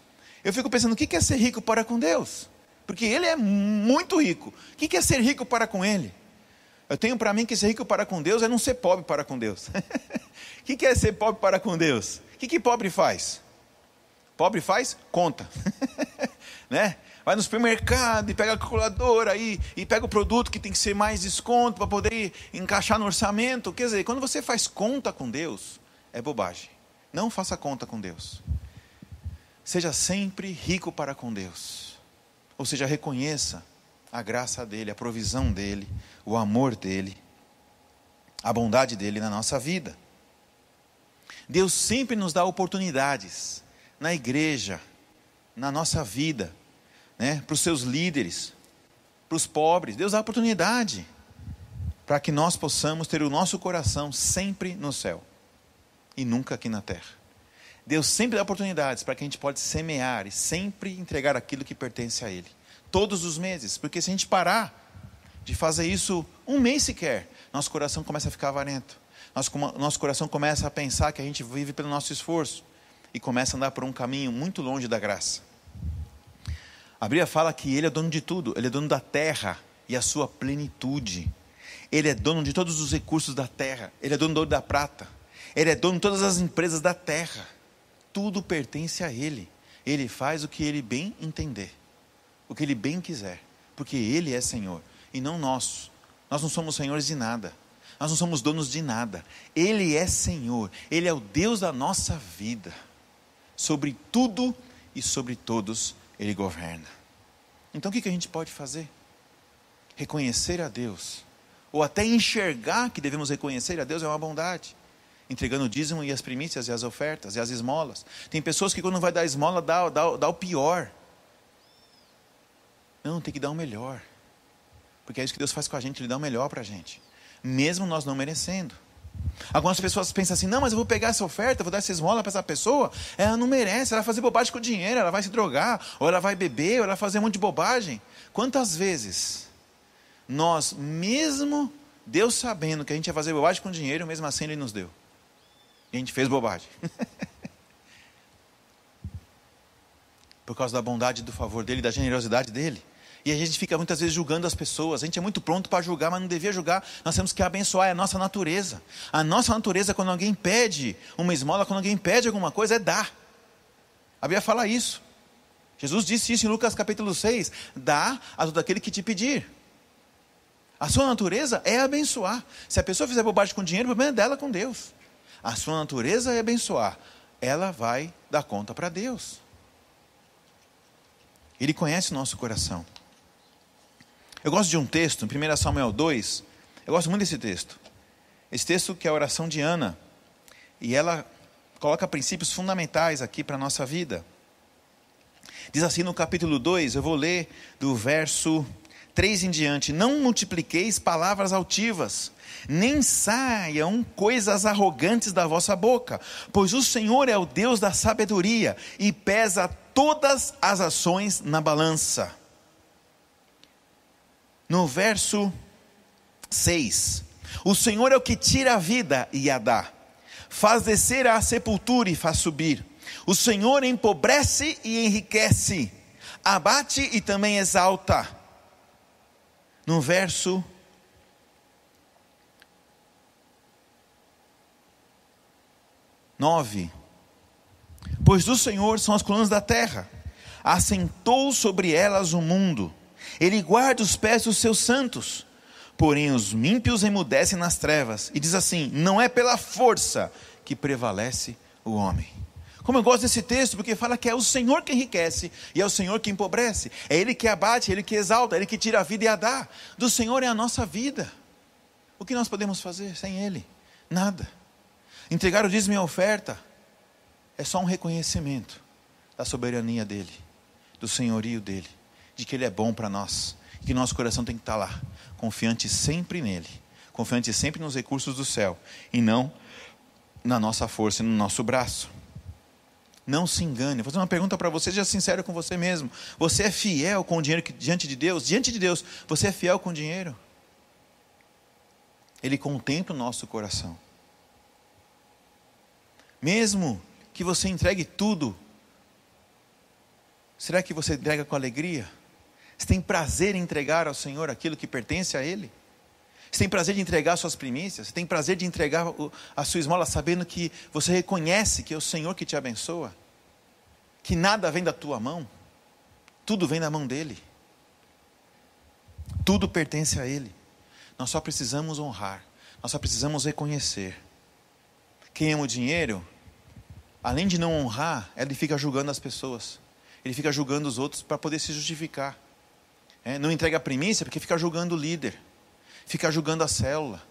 Eu fico pensando, o que é ser rico para com Deus? Porque Ele é muito rico. O que é ser rico para com Ele? Eu tenho para mim que ser rico para com Deus é não ser pobre para com Deus. O que é ser pobre para com Deus? O que pobre faz? Pobre faz conta. Né? Vai no supermercado e pega a calculadora e pega o produto que tem que ser mais desconto para poder encaixar no orçamento. Quer dizer, quando você faz conta com Deus, é bobagem. Não faça conta com Deus. Seja sempre rico para com Deus. Ou seja, reconheça a graça dEle, a provisão dEle, o amor dEle, a bondade dEle na nossa vida. Deus sempre nos dá oportunidades, na igreja, na nossa vida, né? Para os seus líderes, para os pobres. Deus dá oportunidade para que nós possamos ter o nosso coração sempre no céu e nunca aqui na terra. Deus sempre dá oportunidades para que a gente pode semear e sempre entregar aquilo que pertence a Ele. Todos os meses, porque se a gente parar de fazer isso um mês sequer, nosso coração começa a ficar avarento. Nosso coração começa a pensar que a gente vive pelo nosso esforço e começa a andar por um caminho muito longe da graça. A Bíblia fala que Ele é dono de tudo, Ele é dono da terra e a sua plenitude. Ele é dono de todos os recursos da terra, Ele é dono do ouro e da prata, Ele é dono de todas as empresas da terra. Tudo pertence a Ele. Ele faz o que Ele bem entender, o que Ele bem quiser, porque Ele é Senhor e não nós. Nós não somos senhores de nada, nós não somos donos de nada. Ele é Senhor, Ele é o Deus da nossa vida. Sobre tudo e sobre todos Ele governa. Então o que a gente pode fazer? Reconhecer a Deus, ou até enxergar que devemos reconhecer a Deus é uma bondade. Entregando o dízimo e as primícias e as ofertas e as esmolas. Tem pessoas que quando vai dar esmola dá o pior. Não, tem que dar o melhor. Porque é isso que Deus faz com a gente, Ele dá o melhor para a gente. mesmo nós não merecendo. Algumas pessoas pensam assim, não, mas eu vou pegar essa oferta, vou dar essa esmola para essa pessoa, ela não merece, ela vai fazer bobagem com o dinheiro, ela vai se drogar, ou ela vai beber, ou ela vai fazer um monte de bobagem. Quantas vezes nós, mesmo Deus sabendo que a gente ia fazer bobagem com o dinheiro, mesmo assim Ele nos deu. E a gente fez bobagem. Por causa da bondade, do favor dEle, da generosidade dEle. E a gente fica muitas vezes julgando as pessoas. A gente é muito pronto para julgar, mas não devia julgar. Nós temos que abençoar, é a nossa natureza. A nossa natureza, quando alguém pede uma esmola, quando alguém pede alguma coisa, é dar. A Bíblia fala isso. Jesus disse isso em Lucas capítulo 6. Dá a todo aquele que te pedir. A sua natureza é abençoar. Se a pessoa fizer bobagem com dinheiro, o problema é dela com Deus. A sua natureza é abençoar. Ela vai dar conta para Deus. Ele conhece o nosso coração. Eu gosto de um texto, em 1 Samuel 2, eu gosto muito desse texto. Esse texto que é a oração de Ana, e ela coloca princípios fundamentais aqui para a nossa vida. Diz assim no capítulo 2, eu vou ler do verso 3 em diante. Não multipliqueis palavras altivas, nem saiam coisas arrogantes da vossa boca, pois o Senhor é o Deus da sabedoria, e pesa todas as ações na balança. No verso 6, o Senhor é o que tira a vida e a dá, faz descer à sepultura e faz subir. O Senhor empobrece e enriquece, abate e também exalta. No verso 9, pois do Senhor são as colunas da terra, assentou sobre elas o mundo. Ele guarda os pés dos seus santos, porém os ímpios emudecem nas trevas. E diz assim, não é pela força que prevalece o homem. Como eu gosto desse texto, porque fala que é o Senhor que enriquece, e é o Senhor que empobrece. É Ele que abate, é Ele que exalta, é Ele que tira a vida e a dá. Do Senhor é a nossa vida. O que nós podemos fazer sem Ele? Nada. Entregar o dízimo e a oferta é só um reconhecimento da soberania dEle, do senhorio dEle, de que Ele é bom para nós, que nosso coração tem que estar lá, confiante sempre nele, confiante sempre nos recursos do céu, e não na nossa força e no nosso braço. Não se engane. Vou fazer uma pergunta para você, seja sincero com você mesmo. Você é fiel com o dinheiro diante de Deus? Diante de Deus, você é fiel com o dinheiro? Ele contempla o nosso coração. Mesmo que você entregue tudo, será que você entrega com alegria? Você tem prazer em entregar ao Senhor aquilo que pertence a Ele? Você tem prazer de entregar suas primícias? Você tem prazer de entregar a sua esmola sabendo que você reconhece que é o Senhor que te abençoa? Que nada vem da tua mão? Tudo vem da mão dEle. Tudo pertence a Ele. Nós só precisamos honrar. Nós só precisamos reconhecer. Quem ama o dinheiro, além de não honrar, ele fica julgando as pessoas. Ele fica julgando os outros para poder se justificar. Não entrega a primícia porque fica julgando o líder. Fica julgando a célula.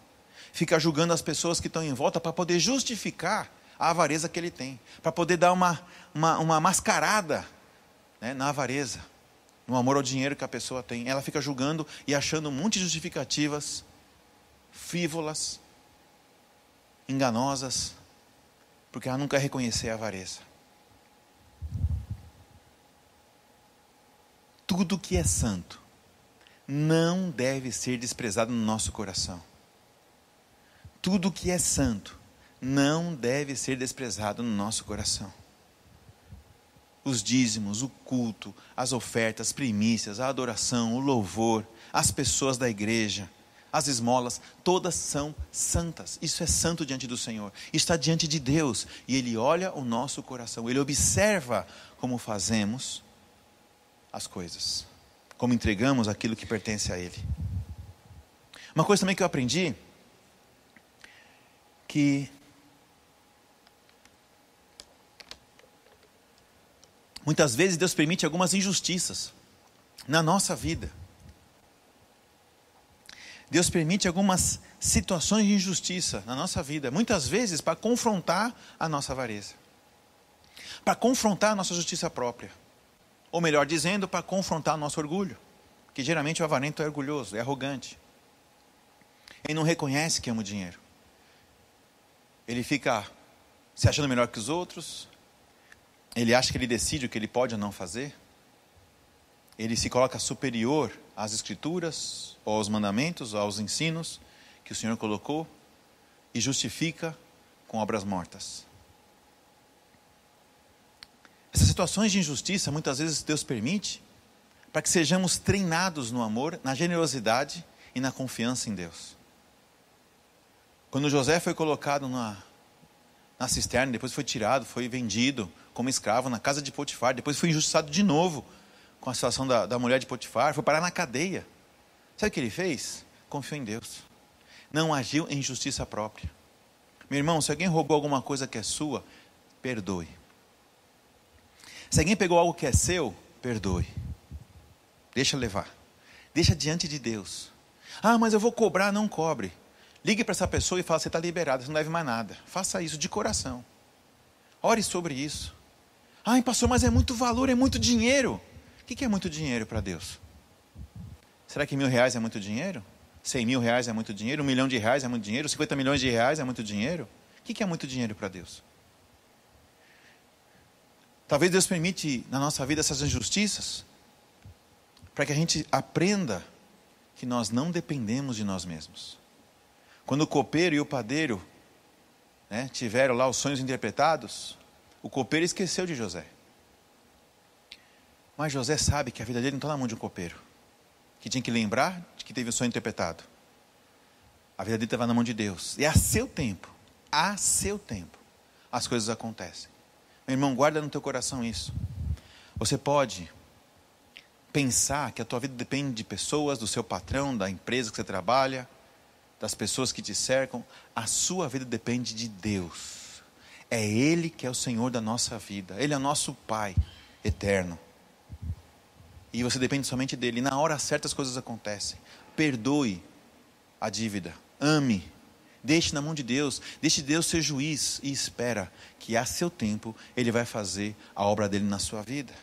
Fica julgando as pessoas que estão em volta para poder justificar a avareza que ele tem. Para poder dar uma mascarada, na avareza. No amor ao dinheiro que a pessoa tem. Ela fica julgando e achando um monte de justificativas frívolas, enganosas, porque ela não quer reconhecer a avareza. Tudo que é santo não deve ser desprezado no nosso coração. Tudo que é santo não deve ser desprezado no nosso coração. Os dízimos, o culto, as ofertas, as primícias, a adoração, o louvor, as pessoas da igreja, as esmolas, todas são santas. Isso é santo diante do Senhor. Está diante de Deus. E Ele olha o nosso coração. Ele observa como fazemos as coisas. Como entregamos aquilo que pertence a Ele. Uma coisa também que eu aprendi, que muitas vezes Deus permite algumas injustiças na nossa vida. Deus permite algumas situações de injustiça na nossa vida, muitas vezes para confrontar a nossa avareza, para confrontar a nossa justiça própria, ou melhor dizendo, para confrontar o nosso orgulho, que geralmente o avarento é orgulhoso, é arrogante. Ele não reconhece que ama o dinheiro. Ele fica se achando melhor que os outros. Ele acha que ele decide o que ele pode ou não fazer. Ele se coloca superior às escrituras, ou aos mandamentos, ou aos ensinos que o Senhor colocou, e justifica com obras mortas. Essas situações de injustiça, muitas vezes Deus permite, para que sejamos treinados no amor, na generosidade e na confiança em Deus. Quando José foi colocado na cisterna, depois foi tirado, foi vendido como escravo na casa de Potifar, depois foi injustiçado de novo com a situação da mulher de Potifar, foi parar na cadeia. Sabe o que ele fez? Confiou em Deus. Não agiu em justiça própria. Meu irmão, se alguém roubou alguma coisa que é sua, perdoe. Se alguém pegou algo que é seu, perdoe. Deixa levar. Deixa diante de Deus. Ah, mas eu vou cobrar, não cobre. Ligue para essa pessoa e fala, você está liberado, você não deve mais nada. Faça isso de coração. Ore sobre isso. Ai, pastor, mas é muito valor, é muito dinheiro. O que é muito dinheiro para Deus? Será que R$1.000 é muito dinheiro? R$100.000 é muito dinheiro? R$1 milhão é muito dinheiro? 50 milhões de reais é muito dinheiro? O que é muito dinheiro para Deus? Talvez Deus permite na nossa vida essas injustiças para que a gente aprenda que nós não dependemos de nós mesmos. Quando o copeiro e o padeiro tiveram lá os sonhos interpretados, o copeiro esqueceu de José. Mas José sabe que a vida dele não está na mão de um copeiro, que tinha que lembrar de que teve o sonho interpretado. A vida dele estava na mão de Deus. E a seu tempo, as coisas acontecem. Meu irmão, guarda no teu coração isso. Você pode pensar que a tua vida depende de pessoas, do seu patrão, da empresa que você trabalha, das pessoas que te cercam. A sua vida depende de Deus. É Ele que é o Senhor da nossa vida. Ele é o nosso Pai eterno. E você depende somente dEle. E na hora certa as coisas acontecem. Perdoe a dívida. Ame. Deixe na mão de Deus. Deixe Deus ser juiz. E espera que a seu tempo Ele vai fazer a obra dEle na sua vida.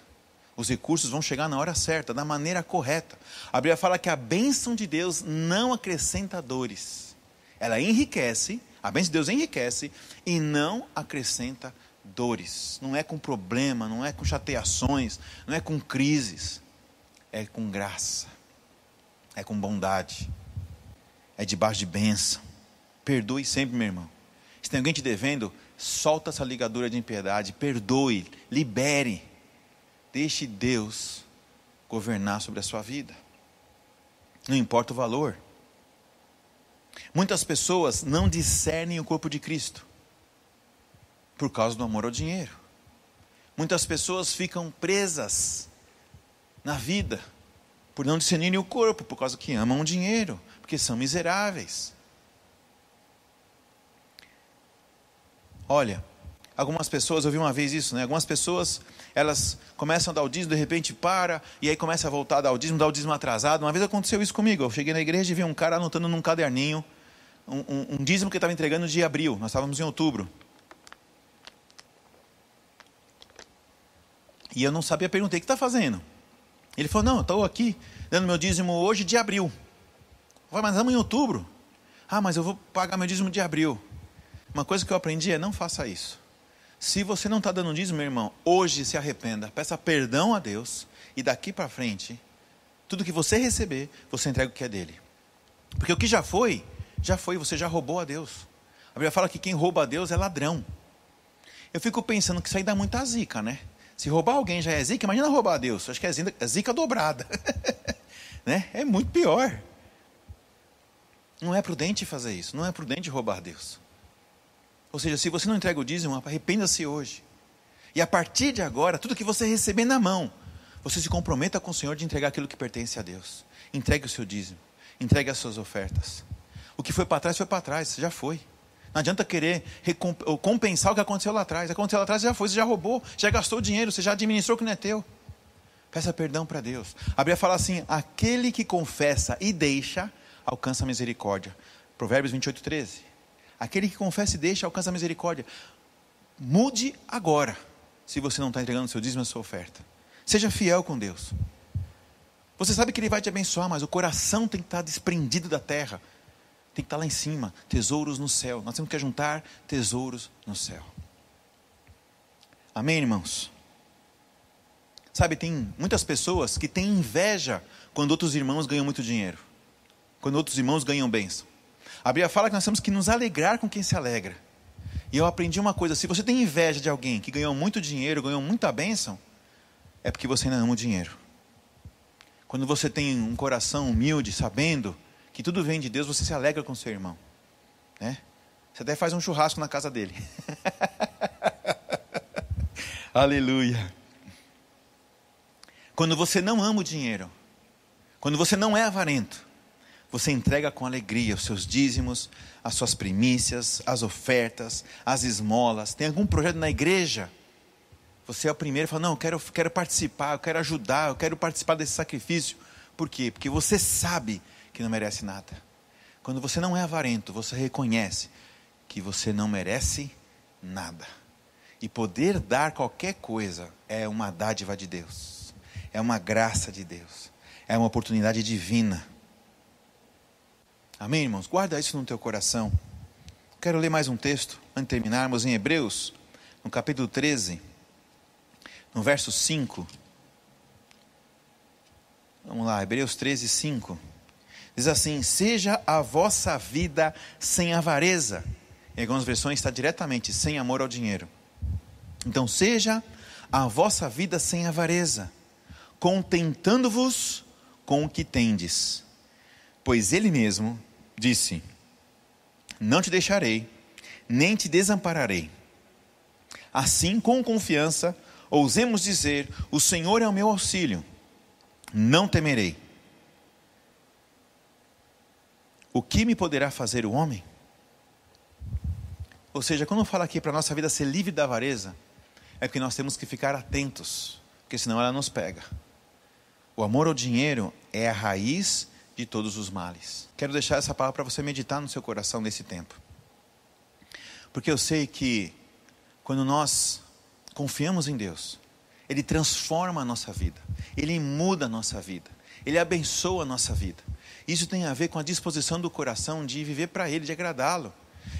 Os recursos vão chegar na hora certa, da maneira correta. A Bíblia fala que a bênção de Deus não acrescenta dores. Ela enriquece, a bênção de Deus enriquece e não acrescenta dores. Não é com problema, não é com chateações, não é com crises. É com graça, é com bondade, é debaixo de bênção. Perdoe sempre, meu irmão. Se tem alguém te devendo, solta essa ligadura de impiedade, perdoe, libere. Deixe Deus governar sobre a sua vida. Não importa o valor. Muitas pessoas não discernem o corpo de Cristo por causa do amor ao dinheiro. Muitas pessoas ficam presas na vida por não discernirem o corpo, por causa que amam o dinheiro, porque são miseráveis. Olha, algumas pessoas, eu vi uma vez isso, algumas pessoas, elas começam a dar o dízimo, de repente para, e aí começa a voltar a dar o dízimo atrasado. Uma vez aconteceu isso comigo, eu cheguei na igreja e vi um cara anotando num caderninho, um dízimo que ele estava entregando de abril, nós estávamos em outubro. E eu não sabia, perguntei, o que está fazendo? Ele falou, não, eu estou aqui, dando meu dízimo hoje de abril. Eu falei, mas estamos em outubro. Ah, mas eu vou pagar meu dízimo de abril. Uma coisa que eu aprendi é, não faça isso. Se você não está dando dízimo, meu irmão, hoje se arrependa, peça perdão a Deus, e daqui para frente, tudo que você receber, você entrega o que é dele. Porque o que já foi, você já roubou a Deus. A Bíblia fala que quem rouba a Deus é ladrão. Eu fico pensando que isso aí dá muita zica, né? Se roubar alguém já é zica, imagina roubar a Deus. Acho que é zica dobrada. É muito pior. Não é prudente fazer isso. Não é prudente roubar a Deus. Ou seja, se você não entrega o dízimo, arrependa-se hoje. E a partir de agora, tudo que você receber na mão, você se comprometa com o Senhor de entregar aquilo que pertence a Deus. Entregue o seu dízimo. Entregue as suas ofertas. O que foi para trás, já foi. Não adianta querer compensar o que aconteceu lá atrás. Aconteceu lá atrás, já foi, você já roubou, já gastou dinheiro, você já administrou o que não é teu. Peça perdão para Deus. A Bíblia fala assim, aquele que confessa e deixa, alcança a misericórdia. Provérbios 28:13. Aquele que confessa e deixa, alcança a misericórdia. Mude agora, se você não está entregando o seu dízimo e a sua oferta. Seja fiel com Deus. Você sabe que Ele vai te abençoar, mas o coração tem que estar desprendido da terra. tem que estar lá em cima, tesouros no céu. Nós temos que juntar tesouros no céu. Amém, irmãos? Sabe, tem muitas pessoas que têm inveja quando outros irmãos ganham muito dinheiro, quando outros irmãos ganham bênção. A Bíblia fala que nós temos que nos alegrar com quem se alegra. E eu aprendi uma coisa: se você tem inveja de alguém que ganhou muito dinheiro, ganhou muita bênção, é porque você ainda ama o dinheiro. Quando você tem um coração humilde, sabendo que tudo vem de Deus, você se alegra com seu irmão, né? Você até faz um churrasco na casa dele. Aleluia. Quando você não ama o dinheiro, quando você não é avarento, você entrega com alegria os seus dízimos, as suas primícias, as ofertas, as esmolas. Tem algum projeto na igreja? Você é o primeiro e fala: não, eu quero participar, eu quero ajudar, eu quero participar desse sacrifício. Por quê? Porque você sabe que não merece nada. Quando você não é avarento, você reconhece que você não merece nada. E poder dar qualquer coisa é uma dádiva de Deus. É uma graça de Deus. É uma oportunidade divina. Amém, irmãos? Guarda isso no teu coração. Quero ler mais um texto, antes de terminarmos, em Hebreus, no capítulo 13, no verso 5. Vamos lá, Hebreus 13, 5. Diz assim: seja a vossa vida sem avareza. Em algumas versões está diretamente, sem amor ao dinheiro. Então, seja a vossa vida sem avareza, contentando-vos com o que tendes. Pois Ele mesmo disse: não te deixarei, nem te desampararei. Assim, com confiança, ousemos dizer: o Senhor é o meu auxílio, não temerei. O que me poderá fazer o homem? Ou seja, quando eu falo aqui para a nossa vida ser livre da avareza, é porque nós temos que ficar atentos, porque senão ela nos pega. O amor ao dinheiro é a raiz de todos os males. Quero deixar essa palavra para você meditar no seu coração nesse tempo. Porque eu sei que quando nós confiamos em Deus, Ele transforma a nossa vida, Ele muda a nossa vida, Ele abençoa a nossa vida. Isso tem a ver com a disposição do coração de viver para Ele, de agradá-lo.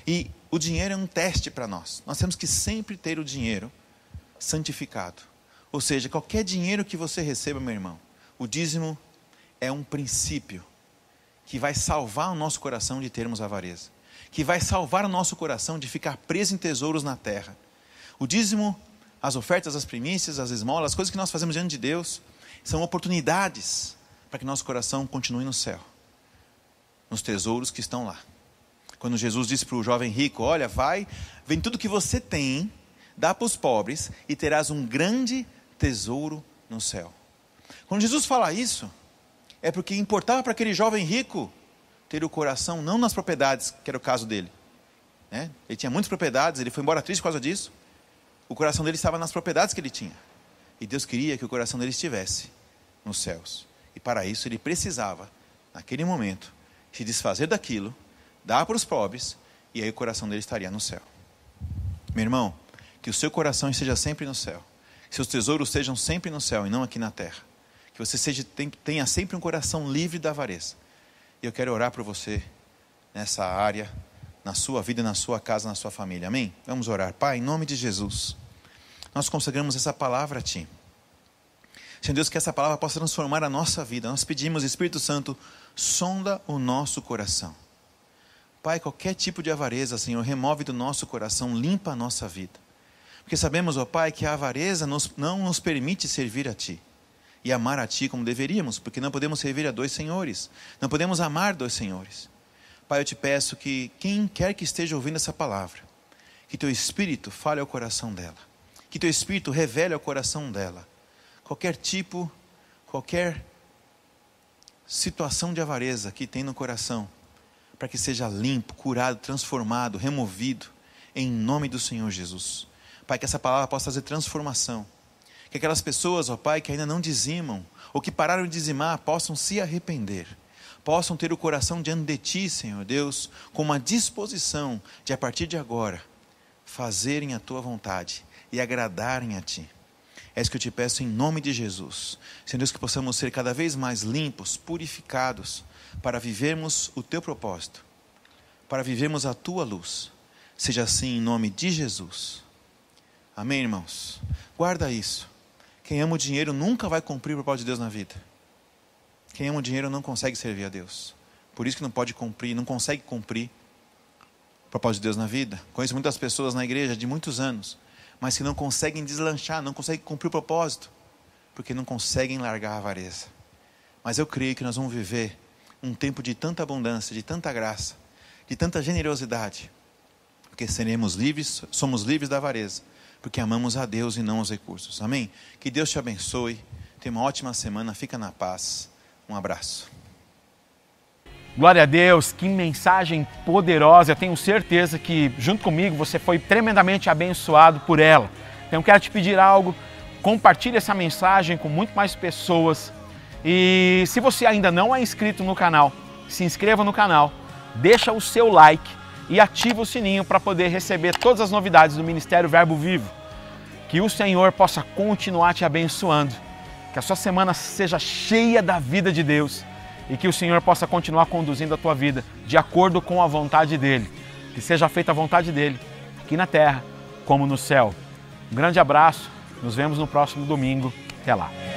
E o dinheiro é um teste para nós. Nós temos que sempre ter o dinheiro santificado. Ou seja, qualquer dinheiro que você receba, meu irmão, o dízimo é um princípio que vai salvar o nosso coração de termos avareza, que vai salvar o nosso coração de ficar preso em tesouros na terra. O dízimo, as ofertas, as primícias, as esmolas, as coisas que nós fazemos diante de Deus, são oportunidades para que nosso coração continue no céu, nos tesouros que estão lá. Quando Jesus disse para o jovem rico: olha, vem tudo que você tem, dá para os pobres e terás um grande tesouro no céu. Quando Jesus fala isso, é porque importava para aquele jovem rico ter o coração não nas propriedades, que era o caso dele, né? Ele tinha muitas propriedades, ele foi embora triste por causa disso. O coração dele estava nas propriedades que ele tinha. E Deus queria que o coração dele estivesse nos céus. E para isso ele precisava, naquele momento, se desfazer daquilo, dar para os pobres, e aí o coração dele estaria no céu. Meu irmão, que o seu coração esteja sempre no céu, que seus tesouros estejam sempre no céu e não aqui na terra, que você tenha sempre um coração livre da avareza. E eu quero orar por você nessa área, na sua vida, na sua casa, na sua família, amém? Vamos orar. Pai, em nome de Jesus, nós consagramos essa palavra a Ti. Senhor Deus, que essa palavra possa transformar a nossa vida. Nós pedimos, Espírito Santo, sonda o nosso coração. Pai, qualquer tipo de avareza, Senhor, remove do nosso coração, limpa a nossa vida. Porque sabemos, ó Pai, que a avareza não nos permite servir a Ti e amar a Ti como deveríamos, porque não podemos servir a dois senhores, não podemos amar dois senhores. Pai, eu te peço que quem quer que esteja ouvindo essa palavra, que Teu Espírito fale ao coração dela, que Teu Espírito revele ao coração dela qualquer situação de avareza que tem no coração, para que seja limpo, curado, transformado, removido, em nome do Senhor Jesus. Pai, que essa palavra possa trazer transformação, que aquelas pessoas, ó Pai, que ainda não dizimam, ou que pararam de dizimar, possam se arrepender, possam ter o coração diante de Ti, Senhor Deus, com uma disposição de, a partir de agora, fazerem a Tua vontade e agradarem a Ti. É isso que eu te peço em nome de Jesus. Senhor Deus, que possamos ser cada vez mais limpos, purificados, para vivermos o Teu propósito. para vivermos a tua luz. Seja assim em nome de Jesus. Amém, irmãos? Guarda isso. Quem ama o dinheiro nunca vai cumprir o propósito de Deus na vida. Quem ama o dinheiro não consegue servir a Deus. Por isso que não pode cumprir, não consegue cumprir o propósito de Deus na vida. Conheço muitas pessoas na igreja de muitos anos, mas que não conseguem deslanchar, não conseguem cumprir o propósito, porque não conseguem largar a avareza. Mas eu creio que nós vamos viver um tempo de tanta abundância, de tanta graça, de tanta generosidade, porque seremos livres, somos livres da avareza, porque amamos a Deus e não os recursos. Amém? Que Deus te abençoe, tenha uma ótima semana, fica na paz. Um abraço. Glória a Deus, que mensagem poderosa. Eu tenho certeza que junto comigo você foi tremendamente abençoado por ela. Então eu quero te pedir algo, compartilhe essa mensagem com muito mais pessoas. E se você ainda não é inscrito no canal, se inscreva no canal, deixa o seu like e ativa o sininho para poder receber todas as novidades do Ministério Verbo Vivo. Que o Senhor possa continuar te abençoando, que a sua semana seja cheia da vida de Deus e que o Senhor possa continuar conduzindo a tua vida de acordo com a vontade dEle. Que seja feita a vontade dEle, aqui na terra como no céu. Um grande abraço, nos vemos no próximo domingo. Até lá.